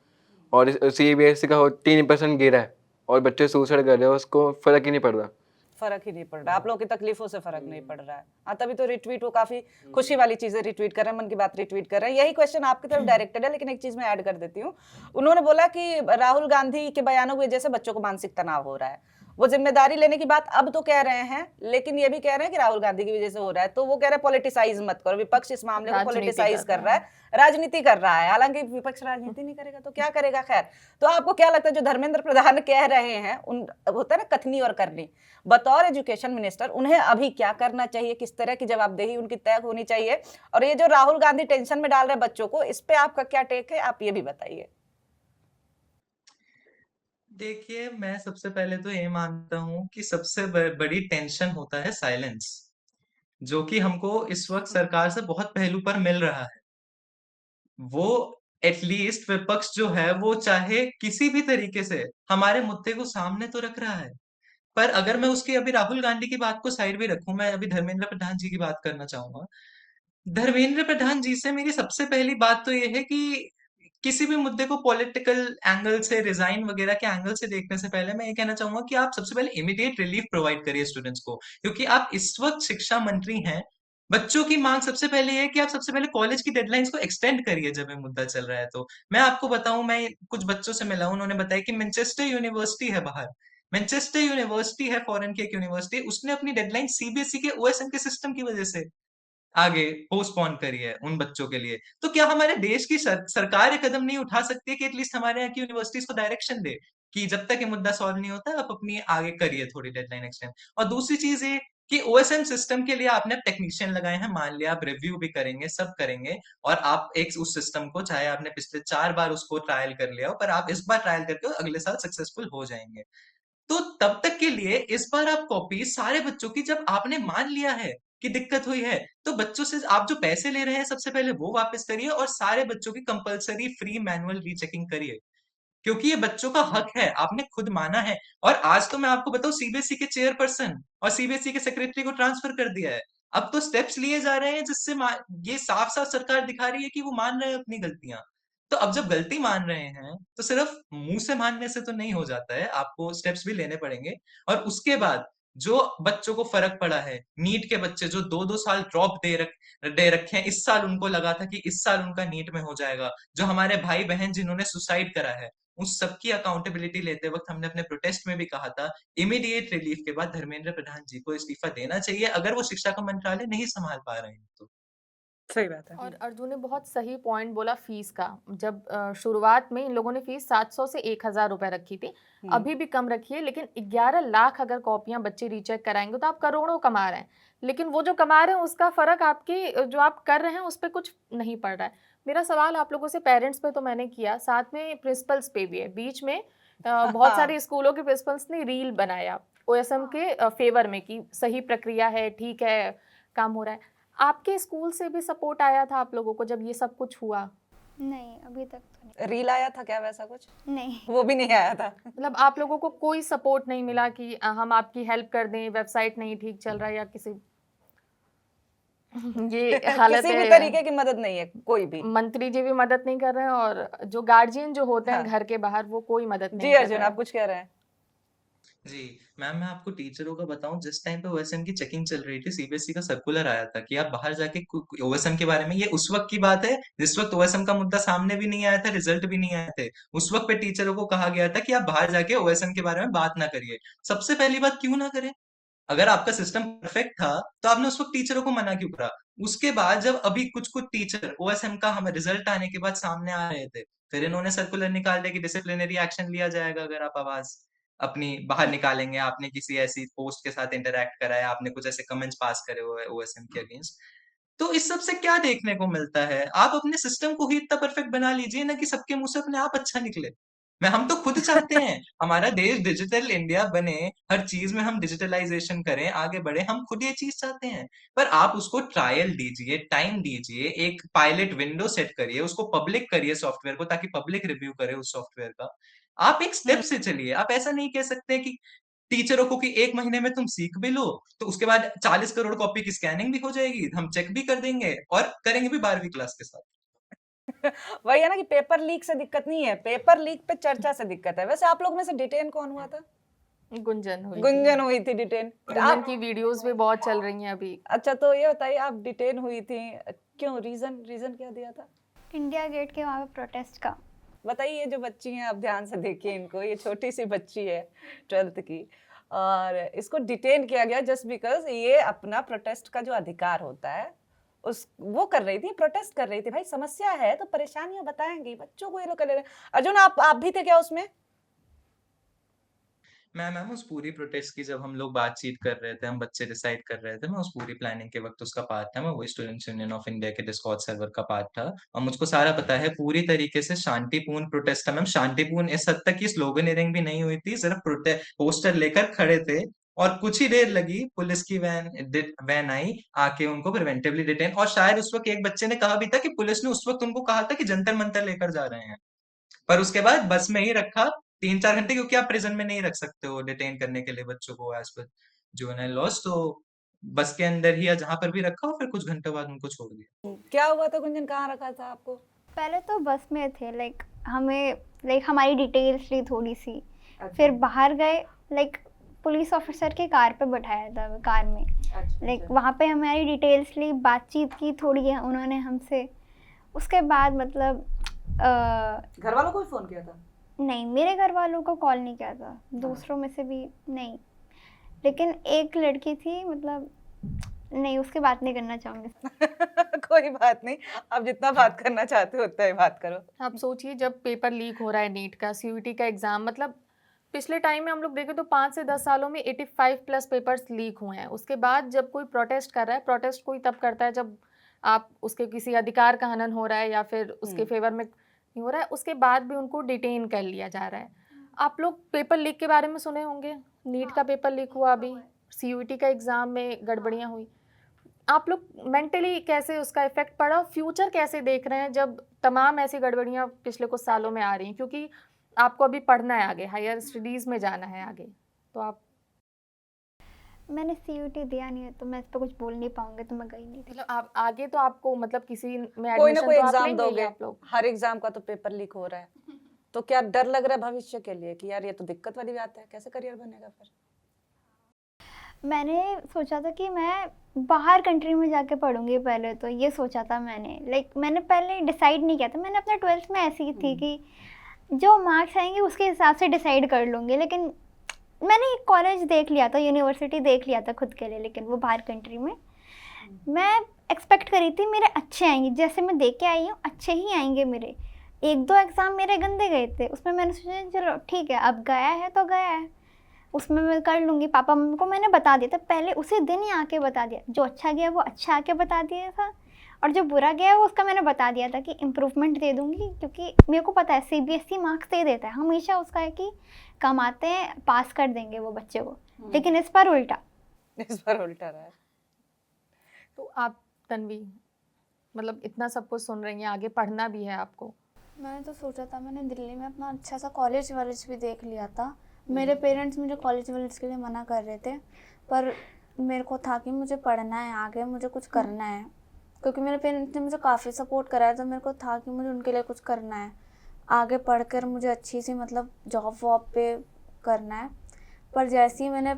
और CBSE का 3% गिरा है और बच्चे सुसाइड कर रहे हैं, उसको फ़र्क ही नहीं पड़ रहा। फर्क ही नहीं पड़ रहा, आप लोगों की तकलीफों से फर्क नहीं पड़ रहा है। हाँ, तभी तो रिट्वीट वो काफी खुशी वाली चीजें रिट्वीट कर रहे हैं, मन की बात रिट्वीट कर रहे हैं। यही क्वेश्चन आपकी तरफ डायरेक्टेड है, लेकिन एक चीज मैं ऐड कर देती हूँ। उन्होंने बोला कि राहुल गांधी के बयानों की वजह से बच्चों को मानसिक तनाव हो रहा है। वो जिम्मेदारी लेने की बात अब तो कह रहे हैं, लेकिन ये भी कह रहे हैं कि राहुल गांधी की वजह से हो रहा है, तो वो कह रहे हैं पॉलिटिसाइज मत करो। विपक्ष इस मामले को राजनीति पॉलिटिसाइज कर कर रहा रहा है, राजनीति कर रहा है। हालांकि विपक्ष राजनीति नहीं करेगा तो क्या करेगा। खैर, तो आपको क्या लगता है जो धर्मेंद्र प्रधान कह रहे हैं, उन होता है ना कथनी और करनी, बतौर एजुकेशन मिनिस्टर उन्हें अभी क्या करना चाहिए, किस तरह की जवाबदेही उनकी तय होनी चाहिए? और ये जो राहुल गांधी टेंशन में डाल रहे बच्चों को, इस पे आपका क्या टेक है, आप ये भी बताइए। देखिए, मैं सबसे पहले तो ये मानता हूँ कि सबसे बड़ी टेंशन होता है साइलेंस, जो कि हमको इस वक्त सरकार से बहुत पहलू पर मिल रहा है। वो एटलीस्ट विपक्ष जो है वो चाहे किसी भी तरीके से हमारे मुद्दे को सामने तो रख रहा है। पर अगर मैं उसकी अभी राहुल गांधी की बात को साइड में रखूं, मैं अभी धर्मेंद्र प्रधान जी की बात करना चाहूंगा। धर्मेंद्र प्रधान जी से मेरी सबसे पहली बात तो ये है कि किसी भी मुद्दे को पॉलिटिकल एंगल से, रिजाइन वगैरह के एंगल से देखने से पहले मैं ये कहना चाहूंगा कि आप सबसे पहले इमीडिएट रिलीफ प्रोवाइड करिए स्टूडेंट्स को, क्योंकि आप इस वक्त शिक्षा मंत्री हैं। बच्चों की मांग सबसे पहले ये है कि आप सबसे पहले कॉलेज की डेडलाइंस को एक्सटेंड करिए जब ये मुद्दा चल रहा है। तो मैं आपको बताऊं, मैं कुछ बच्चों से मिला हूं, उन्होंने बताया कि मैनचेस्टर यूनिवर्सिटी है बाहर, मैनचेस्टर यूनिवर्सिटी है फॉरेन की एक यूनिवर्सिटी, उसने अपनी डेडलाइन CBSE के OSM के सिस्टम की वजह से आगे पोस्टपोन करी है उन बच्चों के लिए। तो क्या हमारे देश की सरकार ये कदम नहीं उठा सकती है कि एटलीस्ट हमारे यहाँ की यूनिवर्सिटीज को डायरेक्शन दे कि जब तक ये मुद्दा सॉल्व नहीं होता आप अपनी आगे करिए थोड़ी डेडलाइन एक्सटेंड। और दूसरी चीज ये कि OSM सिस्टम के लिए आपने टेक्नीशियन लगाए हैं, मान लिया आप रिव्यू भी करेंगे, सब करेंगे, और आप एक उस सिस्टम को, चाहे आपने पिछले 4 बार उसको ट्रायल कर लिया हो, पर आप इस बार ट्रायल करके अगले साल सक्सेसफुल हो जाएंगे। तो तब तक के लिए इस बार आप कॉपी सारे बच्चों की, जब आपने मान लिया है कि दिक्कत हुई है, तो बच्चों से आप जो पैसे ले रहे हैं सबसे पहले वो वापस करिए, और सारे बच्चों की कंपलसरी फ्री मैनुअल रीचेकिंग करिए, क्योंकि ये बच्चों का हक है, आपने खुद माना है। और आज तो मैं आपको बताऊं, CBSE के चेयरपर्सन और CBSE के सेक्रेटरी को ट्रांसफर कर दिया है। अब तो स्टेप्स लिए जा रहे हैं जिससे ये साफ साफ सरकार दिखा रही है कि वो मान रहे हैं अपनी गलतियां। तो अब जब गलती मान रहे हैं तो सिर्फ मुंह से मानने से तो नहीं हो जाता है, आपको स्टेप्स भी लेने पड़ेंगे। और उसके बाद जो बच्चों को फर्क पड़ा है, नीट के बच्चे जो 2-2 साल ड्रॉप दे रखे हैं, इस साल उनको लगा था कि इस साल उनका नीट में हो जाएगा, जो हमारे भाई बहन जिन्होंने सुसाइड करा है, उस सबकी अकाउंटेबिलिटी लेते वक्त हमने अपने प्रोटेस्ट में भी कहा था इमीडिएट रिलीफ के बाद धर्मेंद्र प्रधान जी को इस्तीफा देना चाहिए, अगर वो शिक्षा का मंत्रालय नहीं संभाल पा रहे हैं तो। सही बात है। और अर्जुन ने बहुत सही पॉइंट बोला फीस का। जब शुरुआत में इन लोगों ने फीस 700 से 1000 रुपए रखी थी, अभी भी कम रखी है, लेकिन 11 लाख अगर कॉपियां बच्चे रीचेक कराएंगे तो आप करोड़ों कमा रहे हैं, लेकिन वो जो कमा रहे हैं उसका फर्क आपके जो आप कर रहे हैं उस पर कुछ नहीं पड़ रहा है। मेरा सवाल आप लोगों से, पेरेंट्स पे तो मैंने किया, साथ में प्रिंसिपल्स पे भी है। बीच में बहुत सारे स्कूलों के प्रिंसिपल्स ने रील बनाया OSM के फेवर में कि सही प्रक्रिया है, ठीक है, काम हो रहा है। आपके स्कूल से भी सपोर्ट आया था आप लोगों को जब ये सब कुछ हुआ? नहीं, अभी तक तो रील आया था क्या वैसा कुछ? नहीं। वो भी नहीं आया था। मतलब आप लोगों को कोई सपोर्ट नहीं मिला कि हम आपकी हेल्प कर दें, वेबसाइट नहीं ठीक चल रहा है या किसी ये हालत किसी भी है। तरीके की मदद नहीं है, कोई भी। मंत्री जी भी मदद नहीं कर रहे हैं और जो गार्जियन जो होते हैं हाँ। घर के बाहर वो कोई मदद जी नहीं कर अर्जुन, रहे आप हैं। कुछ कह रहे हैं? जी, मैम मैं आपको टीचरों का बताऊँ, जिस टाइम पे ओएसएम की चेकिंग चल रही थी, सीबीएसई का सर्कुलर आया था कि आप बाहर जाके ओएसएम के बारे में, ये उस वक्त की बात है जिस वक्त ओएसएम का मुद्दा सामने भी नहीं आया था, रिजल्ट भी नहीं आए थे। उस वक्त पे टीचरों को कहा गया था कि आप बाहर जाके ओएसएम के बारे में बात ना करिए। सबसे पहली बात, क्यों ना करें? अगर आपका सिस्टम परफेक्ट था तो आपने उस वक्त टीचरों को मना क्यों करा? उसके बाद जब अभी कुछ कुछ टीचर ओएसएम का हमें रिजल्ट आने के बाद सामने आ रहे थे, फिर इन्होंने सर्कुलर निकाल दिया कि डिसिप्लिनरी एक्शन लिया जाएगा अगर आप आवाज अपनी बाहर निकालेंगे, आपने किसी ऐसी पोस्ट के साथ इंटरैक्ट करा है, आपने कुछ ऐसे कमेंट्स पास करे हुए ओएसएम के अगेंस्ट। तो इस सब से क्या देखने को मिलता है? आप अपने सिस्टम को ही इतना परफेक्ट बना लीजिए ना कि सबके मुंह से अपने आप अच्छा निकले। हम तो खुद चाहते हैं हमारा देश डिजिटल इंडिया बने, हर चीज में हम डिजिटलाइजेशन करें, आगे बढ़े, हम खुद ये चीज चाहते हैं। पर आप उसको ट्रायल दीजिए, टाइम दीजिए, एक पायलट विंडो सेट करिए, उसको पब्लिक करिए सॉफ्टवेयर को, ताकि पब्लिक रिव्यू करे उस सॉफ्टवेयर का। आप एक स्टेप से चलिए। आप ऐसा नहीं कह सकते कि टीचरों को कि 1 महीने में तुम सीख भी लो, तो उसके बाद 40 करोड़ कॉपी की स्कैनिंग भी हो जाएगी, हम चेक भी कर देंगे और करेंगे भी 12वीं क्लास के साथ। वही है ना कि पेपर लीक से दिक्कत नहीं है, पेपर लीक पे चर्चा से दिक्कत है। वैसे आप लोग में से डिटेन कौन हुआ था? गुंजन हुई थी। गुंजन हुई थी डिटेन। गुंजन की वीडियोस भी बहुत चल रही हैं अभी। अच्छा, तो ये बताइए, आप डिटेन हुई थी, क्यों? रीजन क्या दिया था? इंडिया गेट के वहाँ पे प्रोटेस्ट का। बताइए, ये जो बच्ची हैं, आप ध्यान से देखिए इनको, ये छोटी सी बच्ची है 12th की, और इसको डिटेन किया गया जस्ट बिकॉज ये अपना प्रोटेस्ट का जो अधिकार होता है उस वो कर रही थी, प्रोटेस्ट कर रही थी। भाई समस्या है तो परेशानियां बताएंगी, बच्चों को ये लोग कर ले रहे हैं। अर्जुन, आप भी थे क्या उसमें? मैम उस पूरी प्रोटेस्ट की जब हम लोग बातचीत कर रहे थे, हम बच्चे डिसाइड कर रहे थे, मैं उस पूरी प्लानिंग के वक्त उसका पार्ट था। मैं वही स्टूडेंट्स यूनियन ऑफ इंडिया के डिस्कॉर्ड सर्वर का पार्ट था और मुझको सारा पता है। पूरी तरीके से शांतिपूर्ण प्रोटेस्ट था मैम। शांतिपूर्ण इस हद तक की स्लोगनिंग भी नहीं हुई थी, सिर्फ पोस्टर लेकर खड़े थे और कुछ ही देर लगी, पुलिस की वैन आई, आके उनको प्रिवेंटिवली डिटेन। और शायद उस वक्त एक बच्चे ने कहा भी था कि पुलिस ने उस वक्त उनको कहा था कि जंतर मंतर लेकर जा रहे हैं, पर उसके बाद बस में ही रखा 3-4 घंटे, क्योंकि आप प्रिजन में नहीं रख सकते हो डिटेन करने के लिए बच्चों को एज पर जुवेनाइल लॉज। तो बस के अंदर ही या जहां पर भी रखा और फिर कुछ घंटों बाद उनको छोड़ दिया। क्या हुआ था गुंजन, कहाँ रखा था आपको? पहले तो बस में थे, हमारी डिटेल्स ली थोड़ी सी। फिर बाहर गए, पुलिस ऑफिसर के कार पे बैठाया था, कार में। वहाँ पे हमारी डिटेल्स ली, बातचीत की थोड़ी है उन्होंने हमसे। उसके बाद घर वालों को भी फोन किया था? नहीं, मेरे घर वालों को कॉल नहीं किया था, दूसरों में से भी नहीं। लेकिन एक लड़की थी, नहीं, उसकी बात नहीं करना चाहूँगी। कोई बात नहीं, आप जितना बात करना चाहते हो उतना ही बात करो। आप सोचिए, जब पेपर लीक हो रहा है नीट का, सीयूईटी का एग्जाम, मतलब पिछले टाइम में हम लोग देखें तो 5 से 10 सालों में 85+ पेपर्स लीक हुए हैं। उसके बाद जब कोई प्रोटेस्ट कर रहा है, प्रोटेस्ट कोई तब करता है जब आप उसके किसी अधिकार का हनन हो रहा है या फिर उसके फेवर में नहीं हो रहा है, उसके बाद भी उनको डिटेन कर लिया जा रहा है। आप लोग पेपर लीक के बारे में सुने होंगे, नीट का पेपर लीक हुआ, अभी सीयूईटी का एग्ज़ाम में गड़बड़ियाँ हुई। आप लोग मेंटली कैसे उसका इफेक्ट पड़ा, फ्यूचर कैसे देख रहे हैं जब तमाम ऐसी गड़बड़ियाँ पिछले कुछ सालों में आ रही हैं? क्योंकि आपको अभी पढ़ना है, आगे हायर स्टडीज़ में जाना है आगे, तो आप मैंने सीयूटी दिया नहीं है तो मैं इस पर कुछ बोल नहीं पाऊंगी, तो मैं गई नहीं थी। मतलब आप आगे तो आपको मतलब किसी में कोई ना एडमिशन कोई तो आप एग्जाम लेंगे ही दोगे, आप लोग। हर एग्जाम का तो पेपर लीक हो रहा है, तो क्या डर लग रहा है भविष्य के लिए कि यार ये तो दिक्कत वाली बात है, कैसे करियर बनेगा फिर? मैंने सोचा था कि मैं बाहर कंट्री में जाके पढ़ूंगी, पहले तो ये सोचा था मैंने। मैंने पहले डिसाइड नहीं किया था, मैंने अपना 12th में ऐसी ही थी कि जो मार्क्स आएंगे उसके हिसाब से डिसाइड कर लूँगी। लेकिन मैंने एक कॉलेज देख लिया था, यूनिवर्सिटी देख लिया था खुद के लिए, लेकिन वो बाहर कंट्री में। मैं एक्सपेक्ट करी थी मेरे अच्छे आएंगे, जैसे मैं देख के आई हूँ अच्छे ही आएंगे मेरे। 1-2 एग्ज़ाम मेरे गंदे गए थे, उसमें मैंने सोचा चलो ठीक है, अब गया है तो गया है, उसमें मैं कर लूँगी। पापा मम्मी को मैंने बता दिया था पहले, उसी दिन ही आके बता दिया। जो अच्छा गया वो अच्छा आके बता दिया था, और जो बुरा गया वो उसका मैंने बता दिया था कि इम्प्रूवमेंट दे दूँगी, क्योंकि मेरे को पता है सीबीएसई मार्क्स दे देता है हमेशा। उसका है कि कम आते हैं पास कर देंगे वो बच्चे को, लेकिन इस बार उल्टा। इस बार उल्टा रहा है। तो आप तन्वी, मतलब इतना सब कुछ सुन रही हैं, आगे पढ़ना भी है आपको। मैंने तो सोचा था, मैंने दिल्ली में अपना अच्छा सा कॉलेज वॉलेज भी देख लिया था। मेरे पेरेंट्स मुझे कॉलेज वॉलेज के लिए मना कर रहे थे, पर मेरे को था कि मुझे पढ़ना है, आगे मुझे कुछ करना है, क्योंकि मेरे पेरेंट्स ने मुझे काफ़ी सपोर्ट करा है, तो मेरे को था कि मुझे उनके लिए कुछ करना है, आगे पढ़कर मुझे अच्छी सी मतलब जॉब वॉब पे करना है। पर जैसे ही मैंने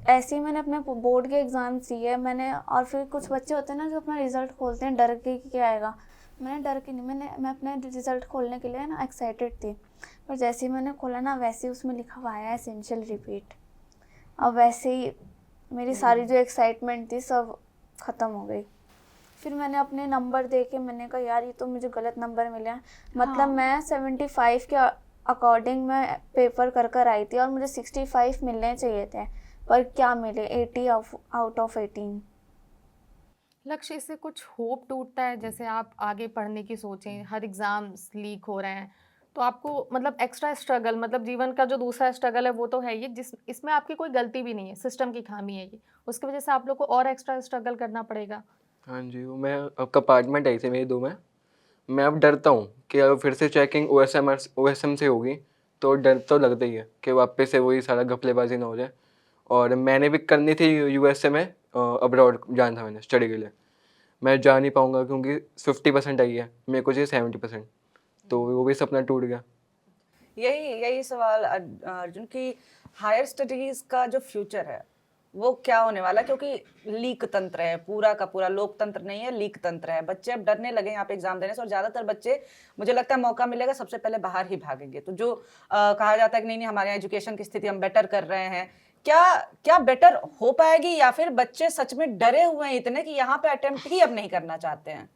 ऐसे ही मैंने अपने बोर्ड के एग्ज़ाम्स दिए मैंने, और फिर कुछ बच्चे होते हैं ना जो अपना रिज़ल्ट खोलते हैं डर के कि क्या आएगा, मैंने डर के नहीं, मैं अपने रिज़ल्ट खोलने के लिए ना एक्साइटेड थी। पर जैसे ही मैंने खोला ना, वैसे ही उसमें लिखा हुआ आया एसेंशियल रिपीट। अब वैसे ही मेरी सारी जो एक्साइटमेंट थी सब ख़त्म हो गई। फिर मैंने अपने नंबर देखे, मैंने कहा यार ये तो मुझे गलत नंबर मिले हैं। मतलब मैं 75 के अकॉर्डिंग मैं पेपर कर आई थी और मुझे 65 मिलने चाहिए थे, पर क्या मिले 80 आउट ऑफ 18। लक्ष्य, इससे कुछ होप टूटता है? जैसे आप आगे पढ़ने की सोचें, हर एग्ज़ाम्स लीक हो रहे हैं, तो आपको मतलब एक्स्ट्रा स्ट्रगल, मतलब जीवन का जो दूसरा स्ट्रगल है वो तो है ये, जिस इसमें आपकी कोई गलती भी नहीं है, सिस्टम की खामी है ये, उसकी वजह से आप लोग को और एक्स्ट्रा स्ट्रगल करना पड़ेगा। हाँ जी, वो मैं अब कंपार्टमेंट आई थी मेरी 2 में। मैं अब डरता हूँ कि अगर फिर से चेकिंग ओएसएम से होगी, तो डर तो लगता ही है कि वापस से वही सारा घपलेबाजी ना हो जाए। और मैंने भी करनी थी यूएसए में, अब्रॉड जाना था मैंने स्टडी के लिए। मैं जा नहीं पाऊँगा क्योंकि 50% आई है, मेरे को चाहिए 70%, तो वो भी सपना टूट गया। यही यही सवाल अर्जुन की हायर स्टडीज का जो फ्यूचर है वो क्या होने वाला है, क्योंकि लीक तंत्र है, पूरा का पूरा लोकतंत्र नहीं है, लीक तंत्र है। बच्चे अब डरने लगे यहाँ पे एग्जाम देने से, और ज्यादातर बच्चे मुझे लगता है मौका मिलेगा सबसे पहले बाहर ही भागेंगे। तो जो कहा जाता है कि नहीं नहीं हमारे यहाँ एजुकेशन की स्थिति हम बेटर कर रहे हैं, क्या क्या बेटर हो पाएगी, या फिर बच्चे सच में डरे हुए हैं इतने कि यहाँ पे अटेम्प्ट ही अब नहीं करना चाहते हैं?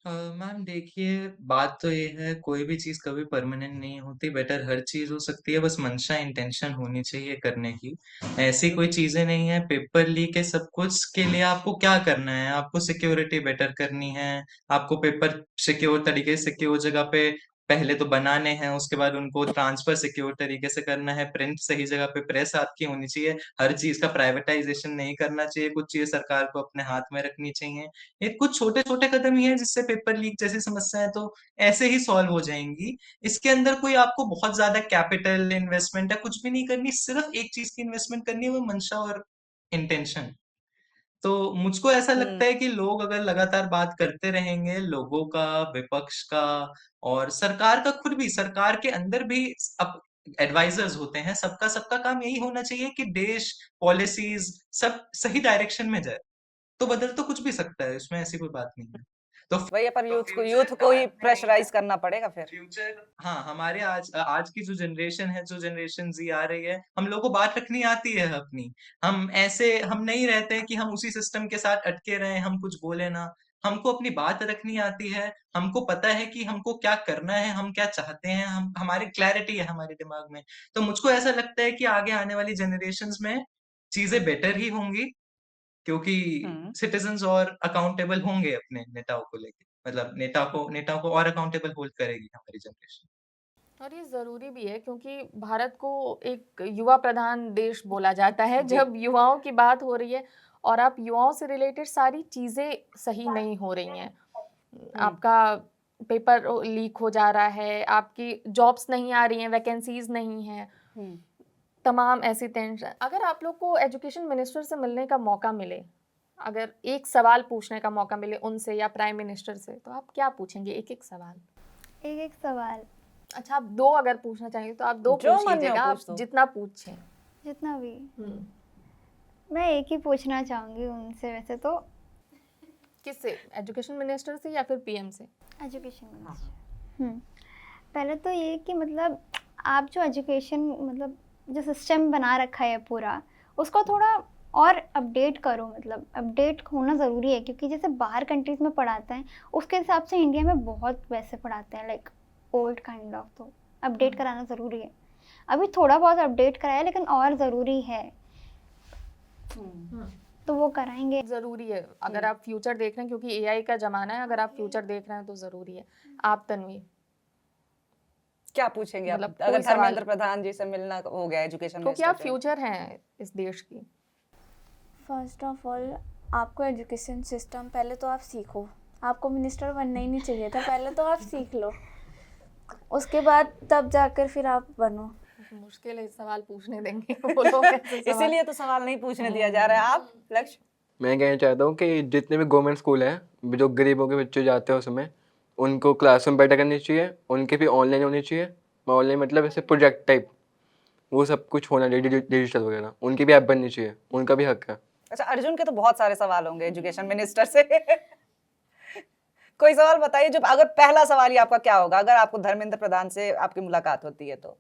मैम देखिए, बात तो ये है, कोई भी चीज कभी परमानेंट नहीं होती, बेटर हर चीज हो सकती है, बस मंशा इंटेंशन होनी चाहिए करने की। ऐसी कोई चीजें नहीं है पेपर लीक है सब कुछ के लिए आपको क्या करना है, आपको सिक्योरिटी बेटर करनी है, आपको पेपर सिक्योर तरीके से सिक्योर जगह पे पहले तो बनाने हैं, उसके बाद उनको ट्रांसफर सिक्योर तरीके से करना है, प्रिंट सही जगह पे प्रेस आपकी होनी चाहिए, हर चीज का प्राइवेटाइजेशन नहीं करना चाहिए, कुछ चीजें सरकार को अपने हाथ में रखनी चाहिए। ये कुछ छोटे छोटे कदम ही है जिससे पेपर लीक जैसी समस्याएं तो ऐसे ही सॉल्व हो जाएंगी। इसके अंदर कोई आपको बहुत ज्यादा कैपिटल इन्वेस्टमेंट या कुछ भी नहीं करनी, सिर्फ एक चीज की इन्वेस्टमेंट करनी है, वो मंशा और इंटेंशन। तो मुझको ऐसा लगता है कि लोग अगर लगातार बात करते रहेंगे, लोगों का, विपक्ष का और सरकार का, खुद भी सरकार के अंदर भी अब एडवाइजर्स होते हैं, सबका सबका काम यही होना चाहिए कि देश, पॉलिसीज सब सही डायरेक्शन में जाए, तो बदल तो कुछ भी सकता है, इसमें ऐसी कोई बात नहीं है। तो वही पर तो यूथ को ही प्रेशराइज करना पड़ेगा फिर। फ्यूचर, हाँ, हमारे आज की जो जनरेशन है, जो जनरेशन जी आ रही है, हम लोगों को बात रखनी आती है अपनी। हम नहीं रहते हैं कि हम उसी सिस्टम के साथ अटके रहे, हम कुछ बोले ना। हमको अपनी बात रखनी आती है, हमको पता है कि हमको क्या करना है, हम क्या चाहते हैं, हम हमारी क्लैरिटी है हमारे दिमाग में। तो मुझको ऐसा लगता है कि आगे आने वाली जनरेशन्स में चीजें बेटर ही होंगी, क्योंकि सिटीजन्स और अकाउंटेबल होंगे अपने नेताओं को लेके, मतलब नेताओं को और अकाउंटेबल होल्ड करेगी हमारी जनरेशन। और ये ज़रूरी भी है, क्योंकि भारत को एक युवा प्रधान देश बोला जाता है। जब युवाओं की बात हो रही है और आप युवाओं से रिलेटेड सारी चीज़ें सही नहीं हो रही हैं, आपका पेपर लीक हो जा रहा है, आपकी जॉब्स नहीं आ रही हैं, वैकेंसीज नहीं हैं, तमाम ऐसी टेंशन। अगर आप लोग को एजुकेशन मिनिस्टर से मिलने का मौका मिले, अगर एक सवाल पूछने का मौका मिले उनसे या प्राइम मिनिस्टर से, तो आप क्या पूछेंगे? एक एक सवाल। एक सवाल। अच्छा, आप 2 अगर पूछना चाहेंगे तो आप 2 जो पूछ मन में हो लीजिएगा, आप पूछ दो। जितना पूछें। जितना भी। मैं एक ही पूछना चाहूँगी उनसे वैसे तो, किससे? एजुकेशन मिनिस्टर से या फिर पीएम से? Education minister. पहले तो ये कि मतलब आप जो एजुकेशन मतलब जो सिस्टम बना रखा है पूरा, उसको थोड़ा और अपडेट करो, मतलब अपडेट होना ज़रूरी है, क्योंकि जैसे बाहर कंट्रीज़ में पढ़ाते हैं उसके हिसाब से इंडिया में बहुत वैसे पढ़ाते हैं, लाइक ओल्ड काइंड ऑफ। तो अपडेट कराना ज़रूरी है। अभी थोड़ा बहुत अपडेट कराया लेकिन और ज़रूरी है, तो वो कराएंगे। ज़रूरी है अगर आप फ्यूचर देख रहे हैं, क्योंकि एआई का ज़माना है, अगर आप फ्यूचर देख रहे हैं तो ज़रूरी है। आप तन्वी, क्या पूछेंगे आप मतलब अगर कोई सवाल? धर्मेंद्र प्रधान जी से मिलना हो गया एजुकेशन तो क्या मिनिस्टर से? फ्यूचर हैं इस देश की? फर्स्ट ऑफ ऑल आपको एजुकेशन सिस्टम पहले तो आप सीखो, आपको मिनिस्टर बनना ही नहीं चाहिए था, पहले तो आप सीख लो, उसके बाद तब जाकर फिर आप बनो। मुश्किल है सवाल पूछने देंगे वो लोग ऐसे सवाल। इसीलिए तो सवाल नहीं पूछने दिया जा रहा है। आप लक्ष्य? मैं कहना चाहता हूँ कि जितने भी गवर्नमेंट स्कूल हैं जो गरीबों के बच्चे जाते हैं उसमें उनको क्लासरूम बेटर करनी चाहिए, उनके भी ऑनलाइन होनी चाहिए। ऑनलाइन मतलब ऐसे प्रोजेक्ट टाइप वो सब कुछ होना चाहिए, डिजिटल वगैरह, उनकी भी ऐप बननी चाहिए, उनका भी हक है। अच्छा, अर्जुन के तो बहुत सारे सवाल होंगे एजुकेशन मिनिस्टर से। कोई सवाल बताइए जो, अगर पहला सवाल ही आपका क्या होगा अगर आपको धर्मेंद्र प्रधान से आपकी मुलाकात होती है तो?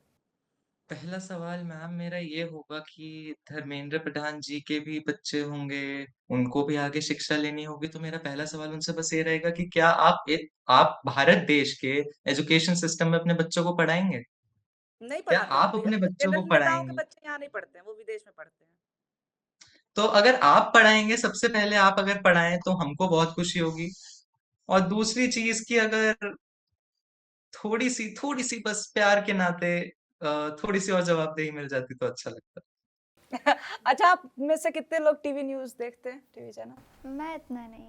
पहला सवाल मैम मेरा ये होगा कि धर्मेंद्र प्रधान जी के भी बच्चे होंगे, उनको भी आगे शिक्षा लेनी होगी, तो मेरा पहला सवाल उनसे बस ये रहेगा कि क्या आप भारत देश के एजुकेशन सिस्टम में अपने बच्चों को पढ़ाएंगे? नहीं क्या पढ़ाते आप वो, अपने बच्चों को जनरल नेताओं के पढ़ाएंगे? बच्चे यहाँ नहीं पढ़ते हैं, वो विदेश में पढ़ते हैं। तो अगर आप पढ़ाएंगे, सबसे पहले आप अगर पढ़ाएं तो हमको बहुत खुशी होगी। और दूसरी चीज की अगर थोड़ी सी बस प्यार के नाते थोड़ी सी और जवाबदेही मिल जाती तो अच्छा लगता। अच्छा, आप में से कितने लोग टीवी न्यूज देखते हैं, टीवी चैनल? मैं इतना नहीं।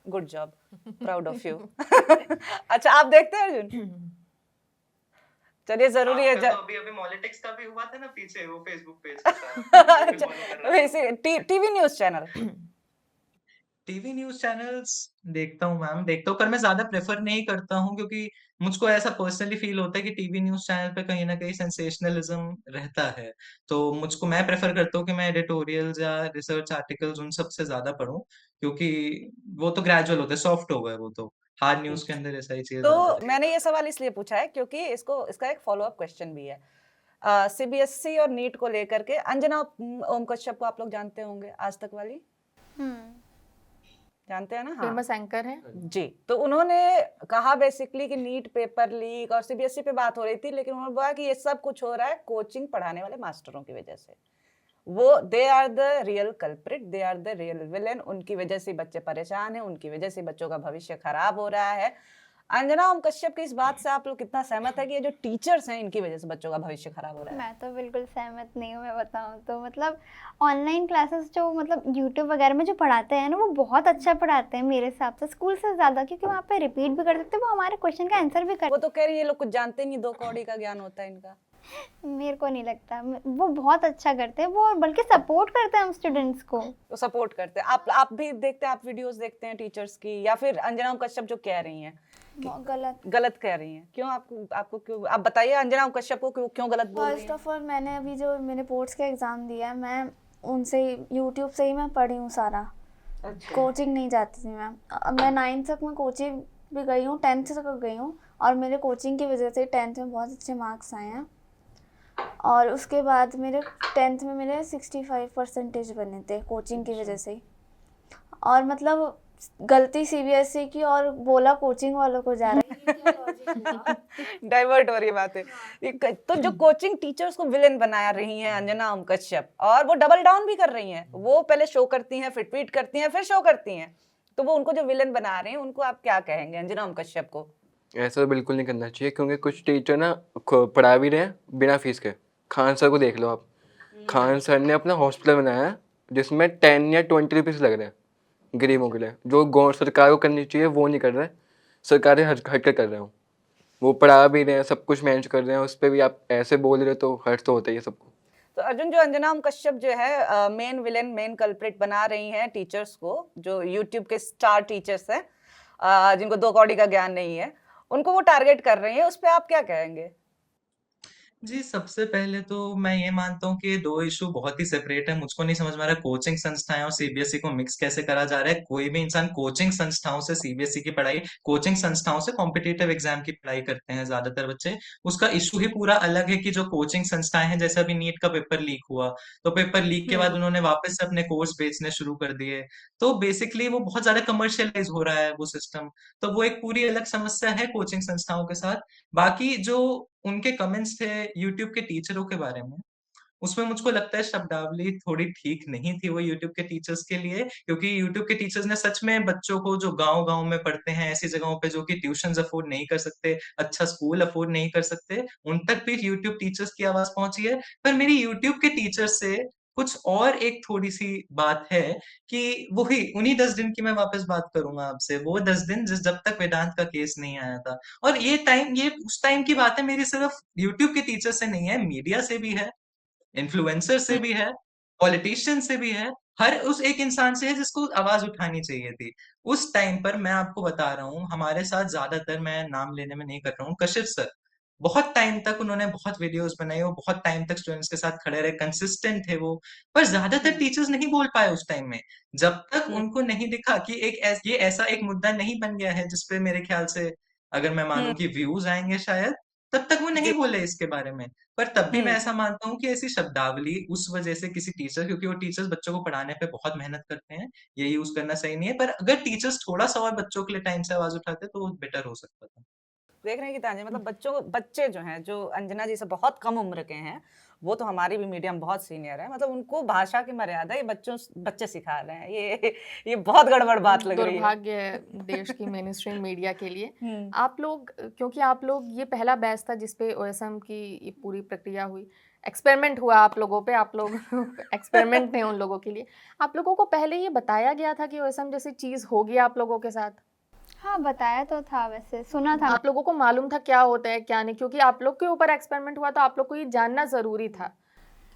Good job, proud of you. अच्छा, आप देखते हैं अर्जुन? चलिए, जरूरी है आपका तो अभी पॉलिटिक्स का भी हुआ था ना पीछे, वो फेसबुक पेज के साथ। अच्छा, वैसे TV news channel. TV news channels देखता हूँ मैम, देखता हूँ, पर मैं ज्यादा प्रेफर नहीं करता हूँ क्योंकि मुझको ऐसा पर्सनली फील होता है कि टीवी न्यूज चैनल पे कहीं ना कहीं सेंसेशनलिज्म रहता है। तो मैं प्रेफर करता हूँ कि मैं एडिटोरियल्स या रिसर्च आर्टिकल्स उन सब से ज्यादा पढूं, क्योंकि वो तो ग्रेजुअल होते हैं, सॉफ्ट हो गए वो तो। हार्ड न्यूज के अंदर ऐसा ही चीज तो ज्यादा है। मैंने ये सवाल इसलिए पूछा है क्योंकि इसका एक फॉलो अप क्वेश्चन भी है। सीबीएसई और नीट को लेकर के अंजना ओम कश्यप को आप लोग जानते होंगे, आज तक वाली जानते हैं ना? हाँ फेमस एंकर है। जी। तो उन्होंने कहा बेसिकली कि नीट पेपर लीक और सीबीएसई पे बात हो रही थी, लेकिन उन्होंने बोला कि ये सब कुछ हो रहा है कोचिंग पढ़ाने वाले मास्टरों की वजह से। वो they are the real culprit, they are the real villain. उनकी वजह से बच्चे परेशान हैं, उनकी वजह से बच्चों का भविष्य खराब हो रहा है। अंजना ओम कश्यप की इस बात से आप लोग कितना सहमत है कि ये जो टीचर्स हैं इनकी वजह से बच्चों का भविष्य खराब हो रहा है? मैं तो बिल्कुल सहमत नहीं हूँ। मैं बताऊँ तो मतलब ऑनलाइन क्लासेस जो मतलब यूट्यूब वगैरह में जो पढ़ाते हैं ना, वो बहुत अच्छा पढ़ाते हैं मेरे हिसाब से, स्कूल से ज़्यादा, क्योंकि वहाँ पे रिपीट भी कर सकते हैं, वो हमारे क्वेश्चन का आंसर भी कर। वो तो कह रही है ये लोग कुछ जानते नहीं, 2 कौड़ी का ज्ञान होता है इनका। मेरे को नहीं लगता, वो बहुत अच्छा करते हैं, वो बल्कि सपोर्ट करते हैं हम स्टूडेंट्स को। तो सपोर्ट करते हैं। आप भी देखते हैं, आप वीडियोस देखते हैं टीचर्स की, या फिर अंजना ओम कश्यप जो कह रही हैं गलत कह रही हैं? क्यों? आपको क्यों? आप बताइए अंजना ओम कश्यप को क्यों गलत बोल रही फर्स्ट हैं? ऑफ ऑल मैंने अभी जो मैंने बोर्ड्स का एग्ज़ाम दिया है, मैं उनसे यूट्यूब से ही मैं पढ़ी हूँ सारा। कोचिंग नहीं जाती थी मैं 9th तक मैं कोचिंग भी गई हूँ, 10th तक गई हूँ, और मेरे कोचिंग की वजह से 10th में बहुत अच्छे मार्क्स आए हैं। और उसके बाद मेरे 10th में मेरे 65% बने थे कोचिंग की वजह से ही। और मतलब गलती सीबीएसई की और बोला कोचिंग वालों को जा रहा है। डाइवर्ट हो रही है बातें। तो जो कोचिंग टीचर्स को विलेन बना रही हैं अंजना ओम कश्यप, और वो डबल डाउन भी कर रही हैं, वो पहले शो करती हैं, फिर ट्वीट करती हैं, फिर शो करती हैं, तो वो उनको जो विलेन बना रहे हैं उनको आप क्या कहेंगे अंजना ओम कश्यप को? ऐसा तो बिल्कुल नहीं करना चाहिए, क्योंकि कुछ टीचर ना पढ़ा भी रहे हैं बिना फीस के। खान सर को देख लो आप, खान सर ने अपना हॉस्पिटल बनाया है जिसमें 10 या 20 रुपीज़ लग रहे हैं गरीबों के लिए, जो सरकार को करनी चाहिए वो नहीं कर रहे, सरकारें हटकर कर रहे हो। वो पढ़ा भी रहे हैं, सब कुछ मैनेज कर रहे हैं, उस पर भी आप ऐसे बोल रहे हो तो हर्ट तो होता ही है सबको। तो अर्जुन, जो अंजना ओम कश्यप जो है मेन विलेन, मेन कल्प्रिट बना रही हैं टीचर्स को, जो यूट्यूब के स्टार टीचर्स हैं, जिनको 2 कौड़ी का ज्ञान नहीं है, उनको वो टारगेट कर रही हैं, उस पर आप क्या कहेंगे? जी, सबसे पहले तो मैं ये मानता हूँ कि ये 2 इश्यू बहुत ही सेपरेट है। मुझको नहीं समझ में आ रहा है कोचिंग संस्थाएं और सीबीएसई को मिक्स कैसे करा जा रहा है। कोई भी इंसान कोचिंग संस्थाओं से सीबीएसई की पढ़ाई, कोचिंग संस्थाओं से कॉम्पिटिटिव एग्जाम की पढ़ाई करते हैं ज्यादातर बच्चे। उसका इश्यू ही पूरा अलग है कि जो कोचिंग संस्थाएं हैं, जैसे अभी नीट का पेपर लीक हुआ, तो पेपर लीक के बाद उन्होंने वापस से अपने कोर्स बेचने शुरू कर दिए। तो बेसिकली वो बहुत ज्यादा कमर्शियलाइज हो रहा है वो सिस्टम। तो वो एक पूरी अलग समस्या है कोचिंग संस्थाओं के साथ। बाकी जो उनके कमेंट्स थे यूट्यूब के टीचरों के बारे में, उसमें मुझको लगता है शब्दावली थोड़ी ठीक नहीं थी वो यूट्यूब के टीचर्स के लिए, क्योंकि यूट्यूब के टीचर्स ने सच में बच्चों को जो गाँव-गाँव में पढ़ते हैं, ऐसी जगहों पे जो कि ट्यूशन्स अफोर्ड नहीं कर सकते, अच्छा स्कूल अफोर्ड नहीं कर सकते, उन तक भी यूट्यूब टीचर्स की आवाज़ पहुँची है। पर मेरी यूट्यूब के टीचर्स से कुछ और एक थोड़ी सी बात है कि वही उन्हीं 10 दिन की मैं वापस बात करूंगा आपसे, वो 10 दिन जब तक वेदांत का केस नहीं आया था। और ये उस टाइम की बात है, मेरी सिर्फ यूट्यूब के टीचर से नहीं है, मीडिया से भी है, इन्फ्लुएंसर से भी है, पॉलिटिशियन से भी है, हर उस एक इंसान से है जिसको आवाज उठानी चाहिए थी। उस टाइम पर मैं आपको बता रहा हूँ, हमारे साथ ज्यादातर, मैं नाम लेने में नहीं कर रहा हूँ, कशिश सर, बहुत टाइम तक उन्होंने बहुत वीडियोस बनाई, वो बहुत टाइम तक स्टूडेंट्स के साथ खड़े रहे, कंसिस्टेंट थे वो। पर ज्यादातर टीचर्स नहीं बोल पाए उस टाइम में, जब तक उनको नहीं दिखा कि ये ऐसा एक मुद्दा नहीं बन गया है जिसपे मेरे ख्याल से, अगर मैं मानूं कि व्यूज आएंगे शायद, तब तक वो नहीं जी। बोले इसके बारे में। पर तब भी मैं हम्म। ऐसा मानता हूँ कि ऐसी शब्दावली उस वजह से किसी टीचर, क्योंकि वो टीचर्स बच्चों को पढ़ाने पे बहुत मेहनत करते हैं, ये यूज करना सही नहीं है, पर अगर टीचर्स थोड़ा सा और बच्चों के लिए टाइम से आवाज उठाते तो वो बेटर हो सकता था। देख रहे हैं कि तांजय, मतलब बच्चे जो हैं, जो अंजना जी से बहुत कम उम्र के हैं, वो तो हमारी भी मीडियम बहुत सीनियर है, मतलब उनको भाषा की मर्यादा ये बच्चे सिखा रहे हैं। ये बहुत गड़बड़ बात लग रही है। दुर्भाग्य है देश की मेन स्ट्रीम मीडिया के लिए। हम्म। आप लोग, क्योंकि आप लोग, ये पहला बैच था जिसपे ओएसएम की ये पूरी प्रक्रिया हुई, एक्सपेरिमेंट हुआ आप लोगों पे, आप लोग एक्सपेरिमेंट थे उन लोगों के लिए। आप लोगों को पहले ये बताया गया था कि ओएसएम जैसी चीज़ होगी आप लोगों के साथ? हाँ, बताया तो था, वैसे सुना था। आप लोगों को मालूम था क्या होता है क्या नहीं? क्योंकि आप लोग के ऊपर एक्सपेरिमेंट हुआ तो आप लोग को ये जानना ज़रूरी था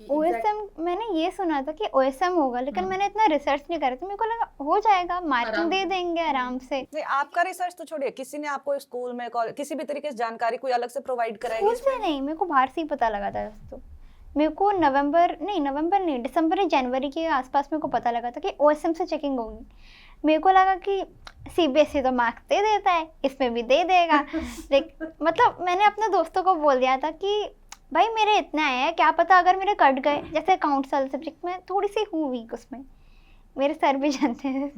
कि ओएसएम मैंने ये सुना था कि ओएसएम होगा, लेकिन मैंने इतना रिसर्च नहीं करा था। मेरे को लगा हो जाएगा, मार्किंग दे देंगे आराम से। नहीं, आपका रिसर्च तो छोड़िए, किसी ने आपको स्कूल में, कॉलेज, किसी भी तरीके से जानकारी कोई अलग से प्रोवाइड कराएगी? स्कूल से नहीं, मेरे को बाहर से ही पता लगा था दोस्तों। मेरे को नवंबर नहीं, दिसंबर या जनवरी के आसपास मेरे को पता लगा था कि ओएसएम से चेकिंग होगी। मेरे को लगा कि सीबीएसई तो मार्क्स दे देता है, इसमें भी दे देगा। मतलब मैंने अपने दोस्तों को बोल दिया था कि भाई मेरे इतने आए हैं, क्या पता अगर मेरे कट गए। जैसे अकाउंट्स वाले सब्जेक्ट में थोड़ी सी हूँ वीक, उसमें मेरे सर भी जानते हैं।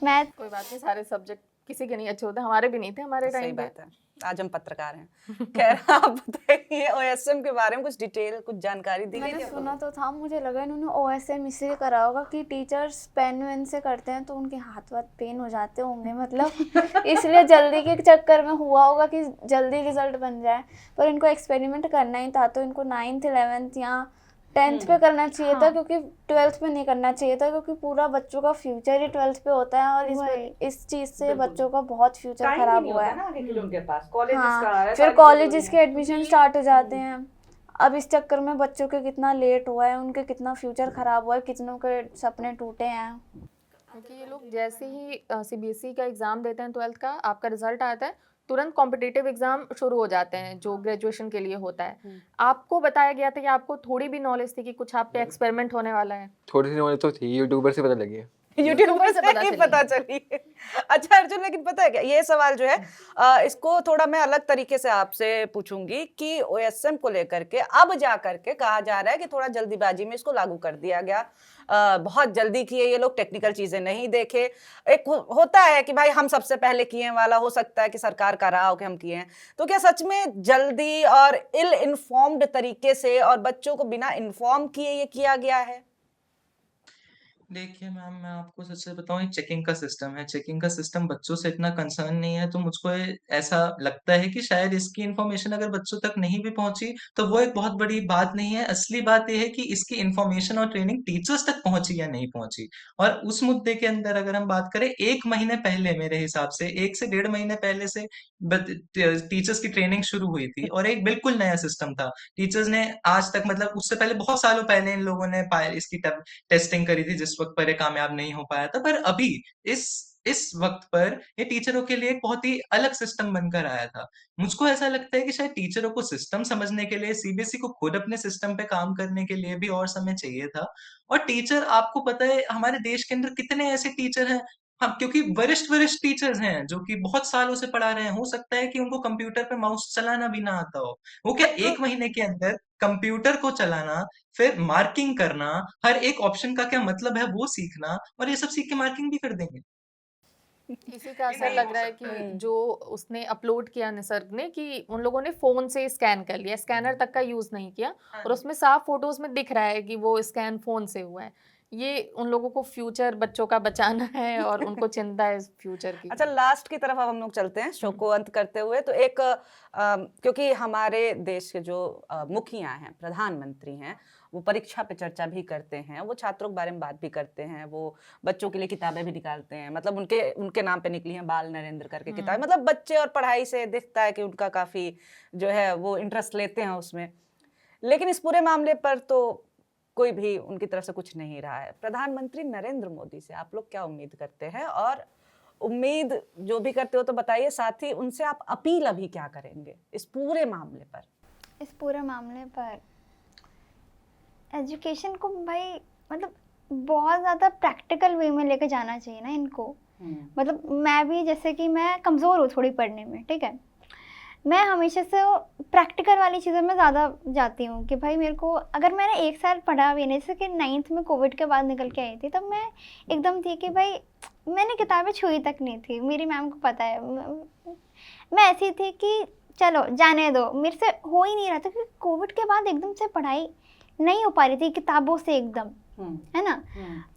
मैथ कोई बात नहीं, सारे सब्जेक्ट किसी के नहीं अच्छे होते, हमारे भी नहीं थे हमारे सही टाइम पे। बात है, आज हम पत्रकार हैं। खैर, आप बताइए ओएसएम के बारे में कुछ डिटेल, कुछ जानकारी दी गई मैंने थी आप लोगों सुना तो था, मुझे लगा इन्होंने ओएसएम इसलिए करा होगा कि टीचर्स पेन वेन से करते हैं तो उनके हाथ वाथ पेन हो जाते होंगे, मतलब इसलिए जल्दी के चक्कर में हुआ होगा कि जल्दी रिजल्ट बन जाए। पर इनको एक्सपेरिमेंट करना ही था तो इनको 9th 11th या 10th पे करना चाहिए था, क्योंकि 12th पे नहीं करना चाहिए था, क्योंकि पूरा बच्चों का फ्यूचर ही 12th पे होता है। और इस चीज़ से बच्चों का बहुत फ्यूचर खराब हुआ है। उनके पास कॉलेजेस का हाँ, है, फिर सारी कॉलेजेस चीजें के एडमिशन स्टार्ट हो जाते हैं। अब इस चक्कर में बच्चों के कितना लेट हुआ है, उनके कितना फ्यूचर खराब हुआ है, कितनों के सपने टूटे हैं। क्योंकि ये लोग जैसे ही सीबीएसई का एग्ज़ाम देते हैं 12th का, आपका रिजल्ट आता है, तुरंत कॉम्पिटिटिव एग्ज़ाम शुरू हो जाते हैं जो ग्रेजुएशन के लिए होता है। आपको बताया गया था कि आपको थोड़ी भी नॉलेज थी कि कुछ आप पे एक्सपेरिमेंट होने वाला है? थोड़ी सी नॉलेज तो थी, यूट्यूबर से पता लगी है। यूट्यूबर से पता ही चली। पता चली है। अच्छा अर्जुन, लेकिन पता है क्या, ये सवाल जो है इसको थोड़ा मैं अलग तरीके से आपसे पूछूंगी कि ओएसएम को लेकर के अब जा करके कहा जा रहा है कि थोड़ा जल्दीबाजी में इसको लागू कर दिया गया, बहुत जल्दी किए ये लोग, टेक्निकल चीजें नहीं देखे। एक होता है कि भाई हम सबसे पहले किए वाला, हो सकता है कि सरकार का रहा हो कि हम किए हैं, तो क्या सच में जल्दी और इल इन्फॉर्म्ड तरीके से और बच्चों को बिना इन्फॉर्म किए ये किया गया है? देखिए मैम, मैं आपको सच से बताऊँ, एक चेकिंग का सिस्टम है, चेकिंग का सिस्टम बच्चों से इतना कंसर्न नहीं है, तो मुझको ऐसा लगता है कि शायद इसकी इन्फॉर्मेशन अगर बच्चों तक नहीं भी पहुंची तो वो एक बहुत बड़ी बात नहीं है। असली बात ये है कि इसकी इन्फॉर्मेशन और ट्रेनिंग टीचर्स तक पहुंची या नहीं पहुंची। और उस मुद्दे के अंदर अगर हम बात करें, 1 महीने पहले, मेरे हिसाब से 1 से 1.5 महीने पहले से टीचर्स की ट्रेनिंग शुरू हुई थी, और एक बिल्कुल नया सिस्टम था। टीचर्स ने आज तक, मतलब उससे पहले बहुत सालों पहले इन लोगों ने इसकी टेस्टिंग करी थी, जिस वक्त पर ये कामयाब नहीं हो पाया था। पर अभी इस वक्त पर ये टीचरों के लिए एक बहुत ही अलग सिस्टम बनकर आया था। मुझको ऐसा लगता है कि शायद टीचरों को सिस्टम समझने के लिए, सीबीएसई को खुद अपने सिस्टम पे काम करने के लिए भी और समय चाहिए था। और टीचर, आपको पता है हमारे देश के अंदर कितने ऐसे टीचर हैं, हाँ, क्योंकि वरिष्ठ वरिष्ठ टीचर्स हैं जो कि बहुत सालों से पढ़ा रहे हैं, हो सकता है कि उनको कंप्यूटर पे माउस चलाना भी ना आता हो। वो क्या 1 महीने के अंदर कंप्यूटर को चलाना, फिर मार्किंग करना, हर एक ऑप्शन का क्या मतलब है वो सीखना, और ये सब सीख के मार्किंग भी कर देंगे। इसी का असर लग रहा है कि जो उसने अपलोड किया निसर्ग ने, कि उन लोगों ने फोन से स्कैन कर लिया, स्कैनर तक का यूज नहीं किया, और उसमें साफ फोटोज में दिख रहा है कि वो स्कैन फोन से हुआ है। ये उन लोगों को फ्यूचर बच्चों का बचाना है और उनको चिंता है फ्यूचर की। अच्छा, लास्ट की तरफ अब हम लोग चलते हैं शो को अंत करते हुए। तो एक क्योंकि हमारे देश के जो मुखिया हैं, प्रधानमंत्री हैं, वो परीक्षा पे चर्चा भी करते हैं, वो छात्रों के बारे में बात भी करते हैं, वो बच्चों के लिए किताबें भी निकालते हैं। मतलब उनके उनके नाम पे निकली हैं बाल नरेंद्र करके किताबें। मतलब बच्चे और पढ़ाई से दिखता है कि उनका काफी जो है वो इंटरेस्ट लेते हैं उसमें। लेकिन इस पूरे मामले पर तो कोई भी उनकी तरफ से कुछ नहीं रहा है। प्रधानमंत्री नरेंद्र मोदी से आप लोग क्या उम्मीद करते हैं, और उम्मीद जो भी करते हो तो बताइए, साथ ही उनसे आप अपील अभी क्या करेंगे इस पूरे मामले पर? इस पूरे मामले पर एजुकेशन को भाई मतलब बहुत ज़्यादा प्रैक्टिकल वे में लेके जाना चाहिए ना इनको। मतलब मैं भी, जैसे कि मैं कमज़ोर हूँ थोड़ी पढ़ने में, ठीक है, मैं हमेशा से प्रैक्टिकल वाली चीज़ों में ज़्यादा जाती हूँ कि भाई मेरे को, अगर मैंने 1 साल पढ़ा भी नहीं, जैसे कि 9th में कोविड के बाद निकल के आई थी, तब मैं एकदम थी कि भाई मैंने किताबें छुई तक नहीं थी, मेरी मैम को पता है। मैं ऐसी थी कि चलो जाने दो, मेरे से हो ही नहीं रहा था, क्योंकि कोविड के बाद एकदम से पढ़ाई नहीं हो पा रही थी किताबों से एकदम, है ना।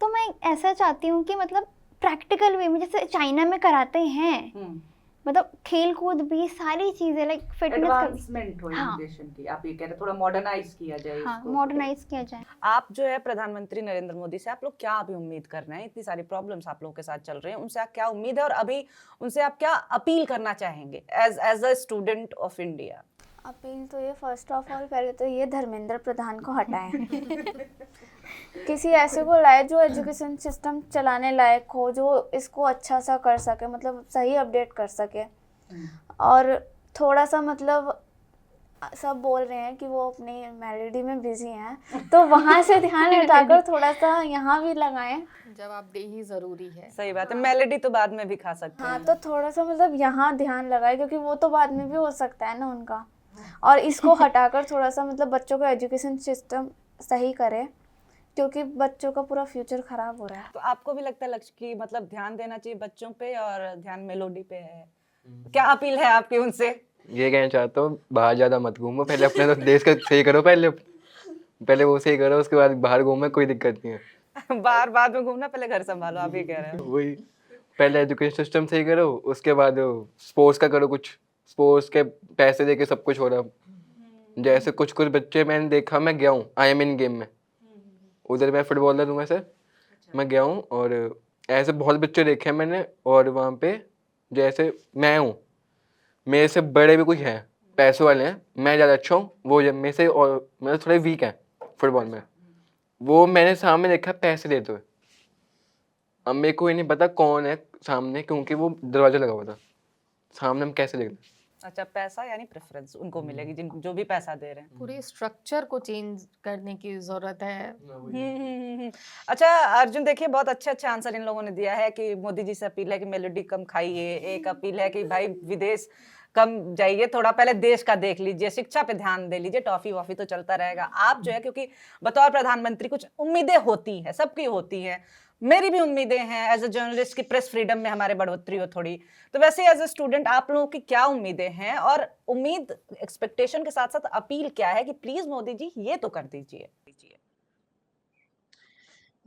तो मैं ऐसा चाहती हूँ कि मतलब प्रैक्टिकल वे में, जैसे चाइना में कराते हैं, मतलब खेल कूद भी, सारी चीजें लाइक फिटनेस एडवांसमेंट हो हाँ। एजुकेशन की, आप ये कह रहे हैं, थोड़ा मॉडर्नाइज किया जाए हाँ इसको। मॉडर्नाइज किया जाए। आप जो है प्रधानमंत्री नरेंद्र मोदी से आप लोग क्या अभी उम्मीद कर रहे हैं? इतनी सारी प्रॉब्लम्स आप लोगों के साथ चल रहे हैं, उनसे आप क्या उम्मीद है, और अभी उनसे आप क्या अपील करना चाहेंगे as a student of India? Appeal तो ये, फर्स्ट ऑफ ऑल पहले तो ये धर्मेंद्र प्रधान को हटाएं। किसी ऐसे को लाए जो एजुकेशन सिस्टम चलाने लायक हो, जो इसको अच्छा सा कर सके, मतलब सही अपडेट कर सके। और थोड़ा सा मतलब सब बोल रहे हैं कि वो अपनी मेलोडी में बिजी हैं, तो वहाँ से ध्यान हटाकर थोड़ा सा यहाँ भी लगाएं। जवाबदेही जरूरी है। सही बात है, मेलेडी तो बाद में भी खा सकते हाँ, हैं। तो थोड़ा सा मतलब यहाँ ध्यान लगाए, क्योंकि वो तो बाद में भी हो सकता है ना उनका। और इसको हटाकर थोड़ा सा मतलब बच्चों का एजुकेशन सिस्टम सही करे, क्योंकि बच्चों का पूरा फ्यूचर खराब हो रहा है। तो आपको भी लगता है लक्ष्य कि मतलब ध्यान देना चाहिए बच्चों पे और ध्यान मेलोडी पे है? क्या अपील है आपकी उनसे? ये कहना चाहता हूँ, बाहर ज़्यादा मत घूमो, पहले अपने तो देश का सही करो, पहले वो सही करो, उसके बाद बाहर घूमो, कोई दिक्कत नहीं है। बार बाद में घूमना, पहले घर संभालो, आप ये कह रहे हैं। वही, पहले एजुकेशन सिस्टम सही करो, उसके बाद स्पोर्ट्स का करो कुछ, स्पोर्ट्स के पैसे देके सब कुछ हो रहा। जैसे कुछ कुछ बच्चे मैंने देखा, मैं गया हूँ IMN गेम में, उधर मैं फुटबॉलर हूँ वैसे, मैं गया हूँ, और ऐसे बहुत बच्चे देखे हैं मैंने, और वहाँ पे जैसे मैं हूँ, मेरे से बड़े भी कुछ हैं, पैसों वाले हैं, मैं ज़्यादा अच्छा हूँ, वो मेरे से और मेरे थोड़े वीक हैं फुटबॉल में, वो मैंने सामने देखा पैसे देते हुए। अब मेरे को ये नहीं पता कौन है सामने, क्योंकि वो दरवाजा लगा हुआ था सामने, हम कैसे देखते? अच्छा, पैसा यानी प्रेफरेंस उनको मिलेगी जिन जो भी पैसा दे रहे हैं। पूरे स्ट्रक्चर को चेंज करने की जरूरत है। अच्छा अर्जुन, देखिए बहुत अच्छे अच्छे आंसर इन लोगों ने दिया है कि मोदी जी से अपील है कि मेलोडी कम खाइए, एक अपील है कि भाई विदेश कम जाइए, थोड़ा पहले देश का देख लीजिए, शिक्षा पे ध्यान दे लीजिए, टॉफी वॉफी तो चलता रहेगा। आप जो है, क्योंकि बतौर प्रधानमंत्री कुछ उम्मीदें होती हैं, सबकी होती हैं, मेरी भी उम्मीदें हैं एज अ जर्नलिस्ट की प्रेस फ्रीडम में हमारे बढ़ोतरी हो थोड़ी, तो वैसे एज अ स्टूडेंट आप लोगों की क्या उम्मीदें हैं, और उम्मीद एक्सपेक्टेशन के साथ साथ अपील क्या है कि प्लीज मोदी जी ये तो कर दीजिए?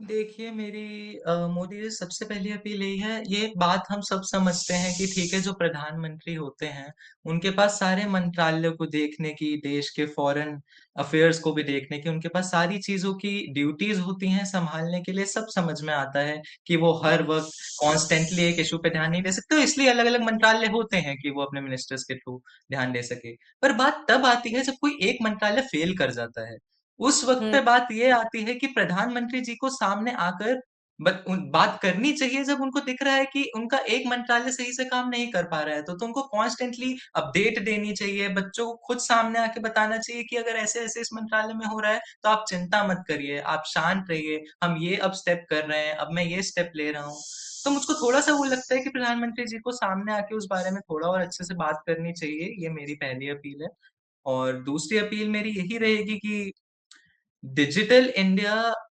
देखिए, मेरी मोदी जी से सबसे पहली अपील यही है, ये बात हम सब समझते हैं कि ठीक है, जो प्रधानमंत्री होते हैं, उनके पास सारे मंत्रालयों को देखने की, देश के फॉरेन अफेयर्स को भी देखने की, उनके पास सारी चीज़ों की ड्यूटीज़ होती हैं सँभालने के लिए, सब समझ में आता है कि वो हर वक़्त कॉन्स्टेंटली एक इश्यू पे ध्यान नहीं दे सकते, तो इसलिए अलग-अलग मंत्रालय होते हैं कि वो अपने मिनिस्टर्स के थ्रू ध्यान दे सके। पर बात तब आती है जब कोई एक मंत्रालय फ़ेल कर जाता है। उस वक़्त पे बात ये आती है कि प्रधानमंत्री जी को सामने आकर बात करनी चाहिए, जब उनको दिख रहा है कि उनका एक मंत्रालय सही से काम नहीं कर पा रहा है, तो उनको कॉन्स्टेंटली अपडेट देनी चाहिए, बच्चों को खुद सामने आके बताना चाहिए कि अगर ऐसे-ऐसे इस मंत्रालय में हो रहा है, तो आप चिंता मत करिए, आप शांत रहिए, हम ये अब स्टेप कर रहे हैं, अब मैं ये स्टेप ले रहा हूँ। तो मुझको थोड़ा-सा वो लगता है कि प्रधानमंत्री जी को सामने आके उस बारे में थोड़ा और अच्छे से बात करनी चाहिए, ये मेरी पहली अपील है। और दूसरी अपील मेरी यही रहेगी कि डिजिटल इंडिया,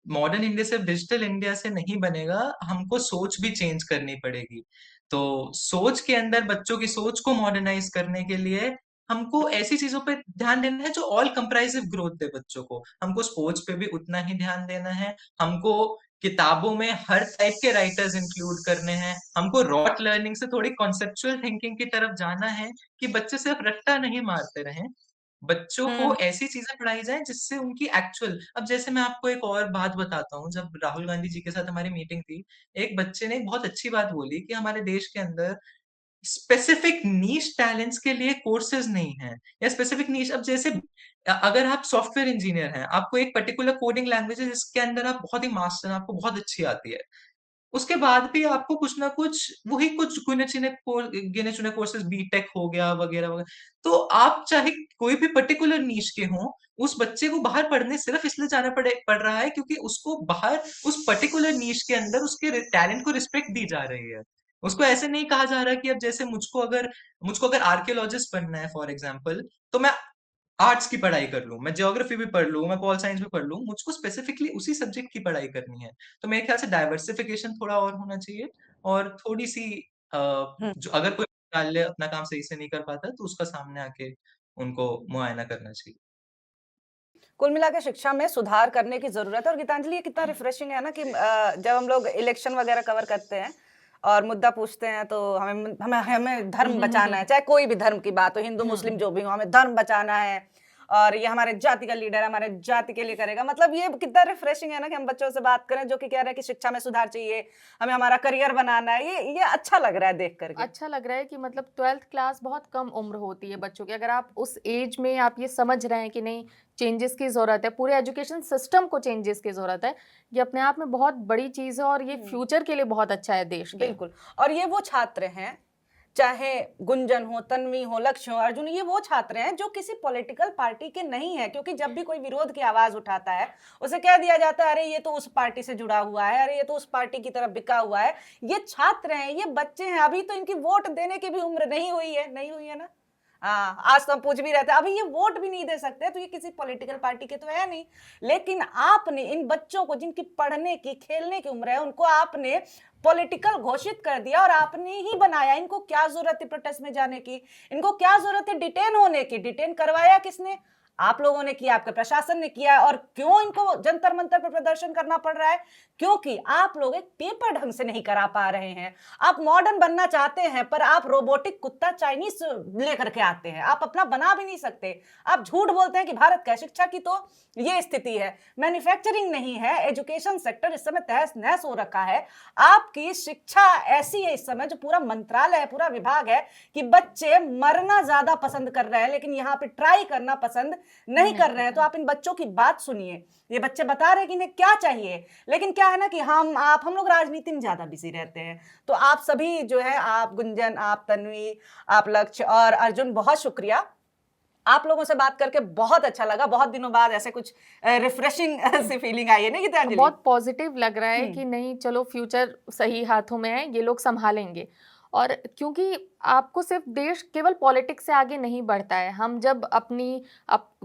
मॉडर्न इंडिया सिर्फ डिजिटल इंडिया से नहीं बनेगा, हमको सोच भी चेंज करनी पड़ेगी। तो सोच के अंदर बच्चों की सोच को मॉडर्नाइज करने के लिए हमको ऐसी चीज़ों पे ध्यान देना है जो ऑल कंप्राइसिव ग्रोथ दे बच्चों को। हमको स्पोर्ट्स पे भी उतना ही ध्यान देना है, हमको किताबों में हर टाइप के राइटर्स इंक्लूड करने हैं, हमको रॉट लर्निंग से थोड़ी कॉन्सेप्चुअल थिंकिंग की तरफ जाना है कि बच्चे सिर्फ रट्टा नहीं मारते रहें, बच्चों को ऐसी चीजें पढ़ाई जाए जिससे उनकी एक्चुअल। अब जैसे मैं आपको एक और बात बताता हूँ, जब राहुल गांधी जी के साथ हमारी मीटिंग थी, एक बच्चे ने एक बहुत अच्छी बात बोली कि हमारे देश के अंदर स्पेसिफिक नीश टैलेंट्स के लिए कोर्सेज नहीं है, या स्पेसिफिक नीश। अब जैसे अगर आप सॉफ्टवेयर इंजीनियर हैं, आपको एक पर्टिकुलर कोडिंग लैंग्वेज है जिसके अंदर आप बहुत ही मास्टर, आपको बहुत अच्छी आती है, उसके बाद भी आपको कुछ ना कुछ वही कुछ गिने चुने कोर्सेज, बीटेक हो गया वगैरह वगैरह। तो आप चाहे कोई भी पर्टिकुलर नीश के हों, उस बच्चे को बाहर पढ़ने सिर्फ इसलिए जाना पड़ रहा है क्योंकि उसको बाहर उस पर्टिकुलर नीश के अंदर उसके टैलेंट को रिस्पेक्ट दी जा रही है। उसको ऐसे नहीं कहा जा रहा कि अब जैसे मुझको अगर आर्कियोलॉजिस्ट बनना है फॉर एग्जाम्पल, तो मैं आर्ट्स की पढ़ाई कर लूं, मैं ज्योग्राफी भी पढ़ लूं, मैं पॉल साइंस भी पढ़ लूं, मुझको स्पेसिफिकली उसी सब्जेक्ट की पढ़ाई करनी है। तो मेरे ख्याल से डाइवर्सिफिकेशन थोड़ा और होना चाहिए, और थोड़ी सी जो अगर कोई विद्यालय अपना काम सही से नहीं कर पाता तो उसका सामने आके उनको मुआयना करना चाहिए। कुल मिला के शिक्षा में सुधार करने की जरूरत है। और गीतांजलि, ये कितना रिफ्रेशिंग है ना कि जब हम लोग इलेक्शन वगैरह कवर करते हैं और मुद्दा पूछते हैं तो हमें हमें हमें धर्म बचाना है, चाहे कोई भी धर्म की बात हो, हिंदू मुस्लिम जो भी हो, हमें धर्म बचाना है और ये हमारे जाति का लीडर हमारे जाति के लिए करेगा। मतलब ये कितना रिफ्रेशिंग है ना कि हम बच्चों से बात करें जो कि कह रहे हैं कि शिक्षा में सुधार चाहिए, हमें हमारा करियर बनाना है। ये अच्छा लग रहा है देख करके। अच्छा लग रहा है कि मतलब 12th क्लास बहुत कम उम्र होती है बच्चों की, अगर आप उस एज में आप ये समझ रहे हैं कि नहीं चेंजेस की ज़रूरत है, पूरे एजुकेशन सिस्टम को चेंजेस की ज़रूरत है, ये अपने आप में बहुत बड़ी चीज़ है और ये फ्यूचर के लिए बहुत अच्छा है देश के। बिल्कुल। और ये वो छात्र हैं, चाहे गुंजन हो, तन्वी हो, लक्ष्य हो, अर्जुन, ये वो छात्र हैं जो किसी पॉलिटिकल पार्टी के नहीं है, क्योंकि जब भी कोई विरोध की आवाज उठाता है उसे कह दिया जाता है अरे ये तो उस पार्टी से जुड़ा हुआ है, अरे ये तो उस पार्टी की तरफ बिका हुआ है। ये छात्र हैं, ये बच्चे हैं, अभी तो इनकी वोट देने की भी उम्र नहीं हुई है ना। हाँ, आज तो हम पूछ भी रहते हैं, अभी ये वोट भी नहीं दे सकते, तो ये किसी पॉलिटिकल पार्टी के तो है नहीं। लेकिन आपने इन बच्चों को, जिनकी पढ़ने की खेलने की उम्र है, उनको आपने पॉलिटिकल घोषित कर दिया और आपने ही बनाया। इनको क्या जरूरत है प्रोटेस्ट में जाने की, इनको क्या जरूरत है डिटेन होने की? डिटेन करवाया किसने? आप लोगों ने किया, आपके प्रशासन ने किया। और क्यों इनको जंतर मंतर पर प्रदर्शन करना पड़ रहा है? क्योंकि आप लोग एक पेपर ढंग से नहीं करा पा रहे हैं। आप मॉडर्न बनना चाहते हैं पर आप रोबोटिक कुत्ता चाइनीज लेकर के आते हैं, आप अपना बना भी नहीं सकते। आप झूठ बोलते हैं कि भारत का शिक्षा की तो ये स्थिति है, मैन्युफैक्चरिंग नहीं है, एजुकेशन सेक्टर इस समय तहस नहस हो रखा है। आपकी शिक्षा ऐसी है इस समय, जो पूरा मंत्रालय है, पूरा विभाग है, कि बच्चे मरना ज्यादा पसंद कर रहे हैं लेकिन यहाँ पे ट्राई करना पसंद नहीं कर रहे हैं। तो आप इन बच्चों की बात सुनिए, ये बच्चे बता रहे हैं कि इन्हें क्या चाहिए। लेकिन क्या है ना कि हम लोग राजनीति में ज्यादा बिजी रहते हैं। तो आप सभी जो है, आप गुंजन, आप तन्वी, आप लक्ष्य और अर्जुन, बहुत शुक्रिया। आप लोगों से बात करके बहुत अच्छा लगा। बहुत दिनों बाद ऐसे कुछ रिफ्रेशिंग सी फीलिंग आई है ना गीतांजलि? बहुत पॉजिटिव लग रहा है कि नहीं चलो फ्यूचर सही हाथों में है, ये लोग संभालेंगे। और क्योंकि आपको सिर्फ देश केवल पॉलिटिक्स से आगे नहीं बढ़ता है। हम जब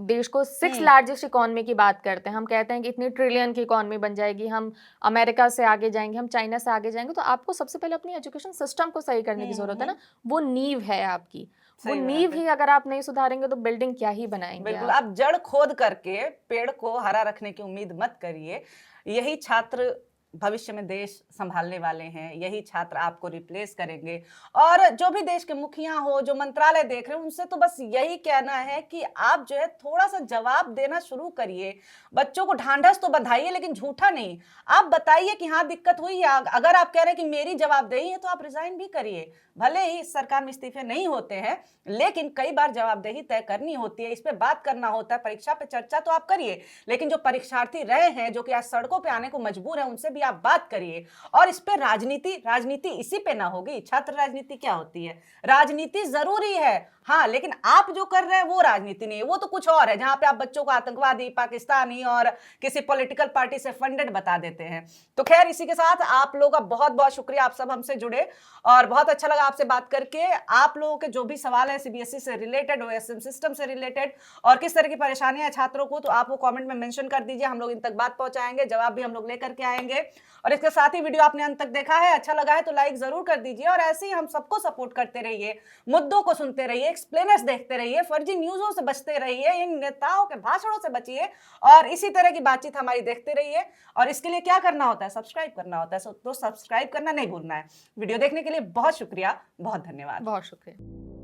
देश को 6 लार्जेस्ट इकोनॉमी की बात करते हैं, हम कहते हैं कि इतनी ट्रिलियन की इकोनॉमी बन जाएगी, हम अमेरिका से आगे जाएंगे, हम चाइना से आगे जाएंगे, तो आपको सबसे पहले अपनी एजुकेशन सिस्टम को सही करने की जरूरत है ना। वो नींव है आपकी, वो नींव ही अगर आप नहीं सुधारेंगे तो बिल्डिंग क्या ही बनाएंगे। बिल्कुल, आप जड़ खोद करके पेड़ को हरा रखने की उम्मीद मत करिए। यही छात्र भविष्य में देश संभालने वाले हैं, यही छात्र आपको रिप्लेस करेंगे। और जो भी देश के मुखिया हो, जो मंत्रालय देख रहे हैं, उनसे तो बस यही कहना है कि आप जो है थोड़ा सा जवाब देना शुरू करिए। बच्चों को ढांढस तो बधाइए लेकिन झूठा नहीं। आप बताइए कि हाँ दिक्कत हुई है। अगर आप कह रहे हैं कि मेरी जवाबदेही है तो आप रिजाइन भी करिए। भले ही इस सरकार में इस्तीफे नहीं होते हैं, लेकिन कई बार जवाबदेही तय करनी होती है, इस पे बात करना होता है। परीक्षा पे चर्चा तो आप करिए, लेकिन जो परीक्षार्थी रहे हैं, जो कि आज सड़कों पे आने को मजबूर है, उनसे भी आप बात करिए। और इस पे राजनीति इसी पे ना होगी। छात्र राजनीति क्या होती है? राजनीति जरूरी है, हाँ, लेकिन आप जो कर रहे हैं वो राजनीति नहीं है, वो तो कुछ और है, जहां पे आप बच्चों को आतंकवादी, पाकिस्तानी और किसी पॉलिटिकल पार्टी से फंडेड बता देते हैं। तो खैर, इसी के साथ आप लोगों का बहुत बहुत शुक्रिया, आप सब हमसे जुड़े और बहुत अच्छा लगा आपसे बात करके। आप लोगों के जो भी सवाल है सीबीएसई से रिलेटेड, ओएसएम सिस्टम से रिलेटेड, और किस तरह की परेशानियां छात्रों को, तो आप वो कमेंट में मेंशन कर दीजिए, हम लोग इन तक बात पहुंचाएंगे, जवाब भी हम लोग लेकर के आएंगे। और इसके साथ ही वीडियो आपने अंत तक देखा है, अच्छा लगा है तो लाइक जरूर कर दीजिए और ऐसे ही हम सबको सपोर्ट करते रहिए, मुद्दों को सुनते रहिए, एक्सप्लेनर्स देखते रहिए, फर्जी न्यूज़ों से बचते रहिए, इन नेताओं के भाषणों से बचिए और इसी तरह की बातचीत हमारी देखते रहिए। और इसके लिए क्या करना होता है? सब्सक्राइब करना होता है, तो सब्सक्राइब करना नहीं भूलना है। वीडियो देखने के लिए बहुत शुक्रिया, बहुत धन्यवाद। बहुत शुक्रिया।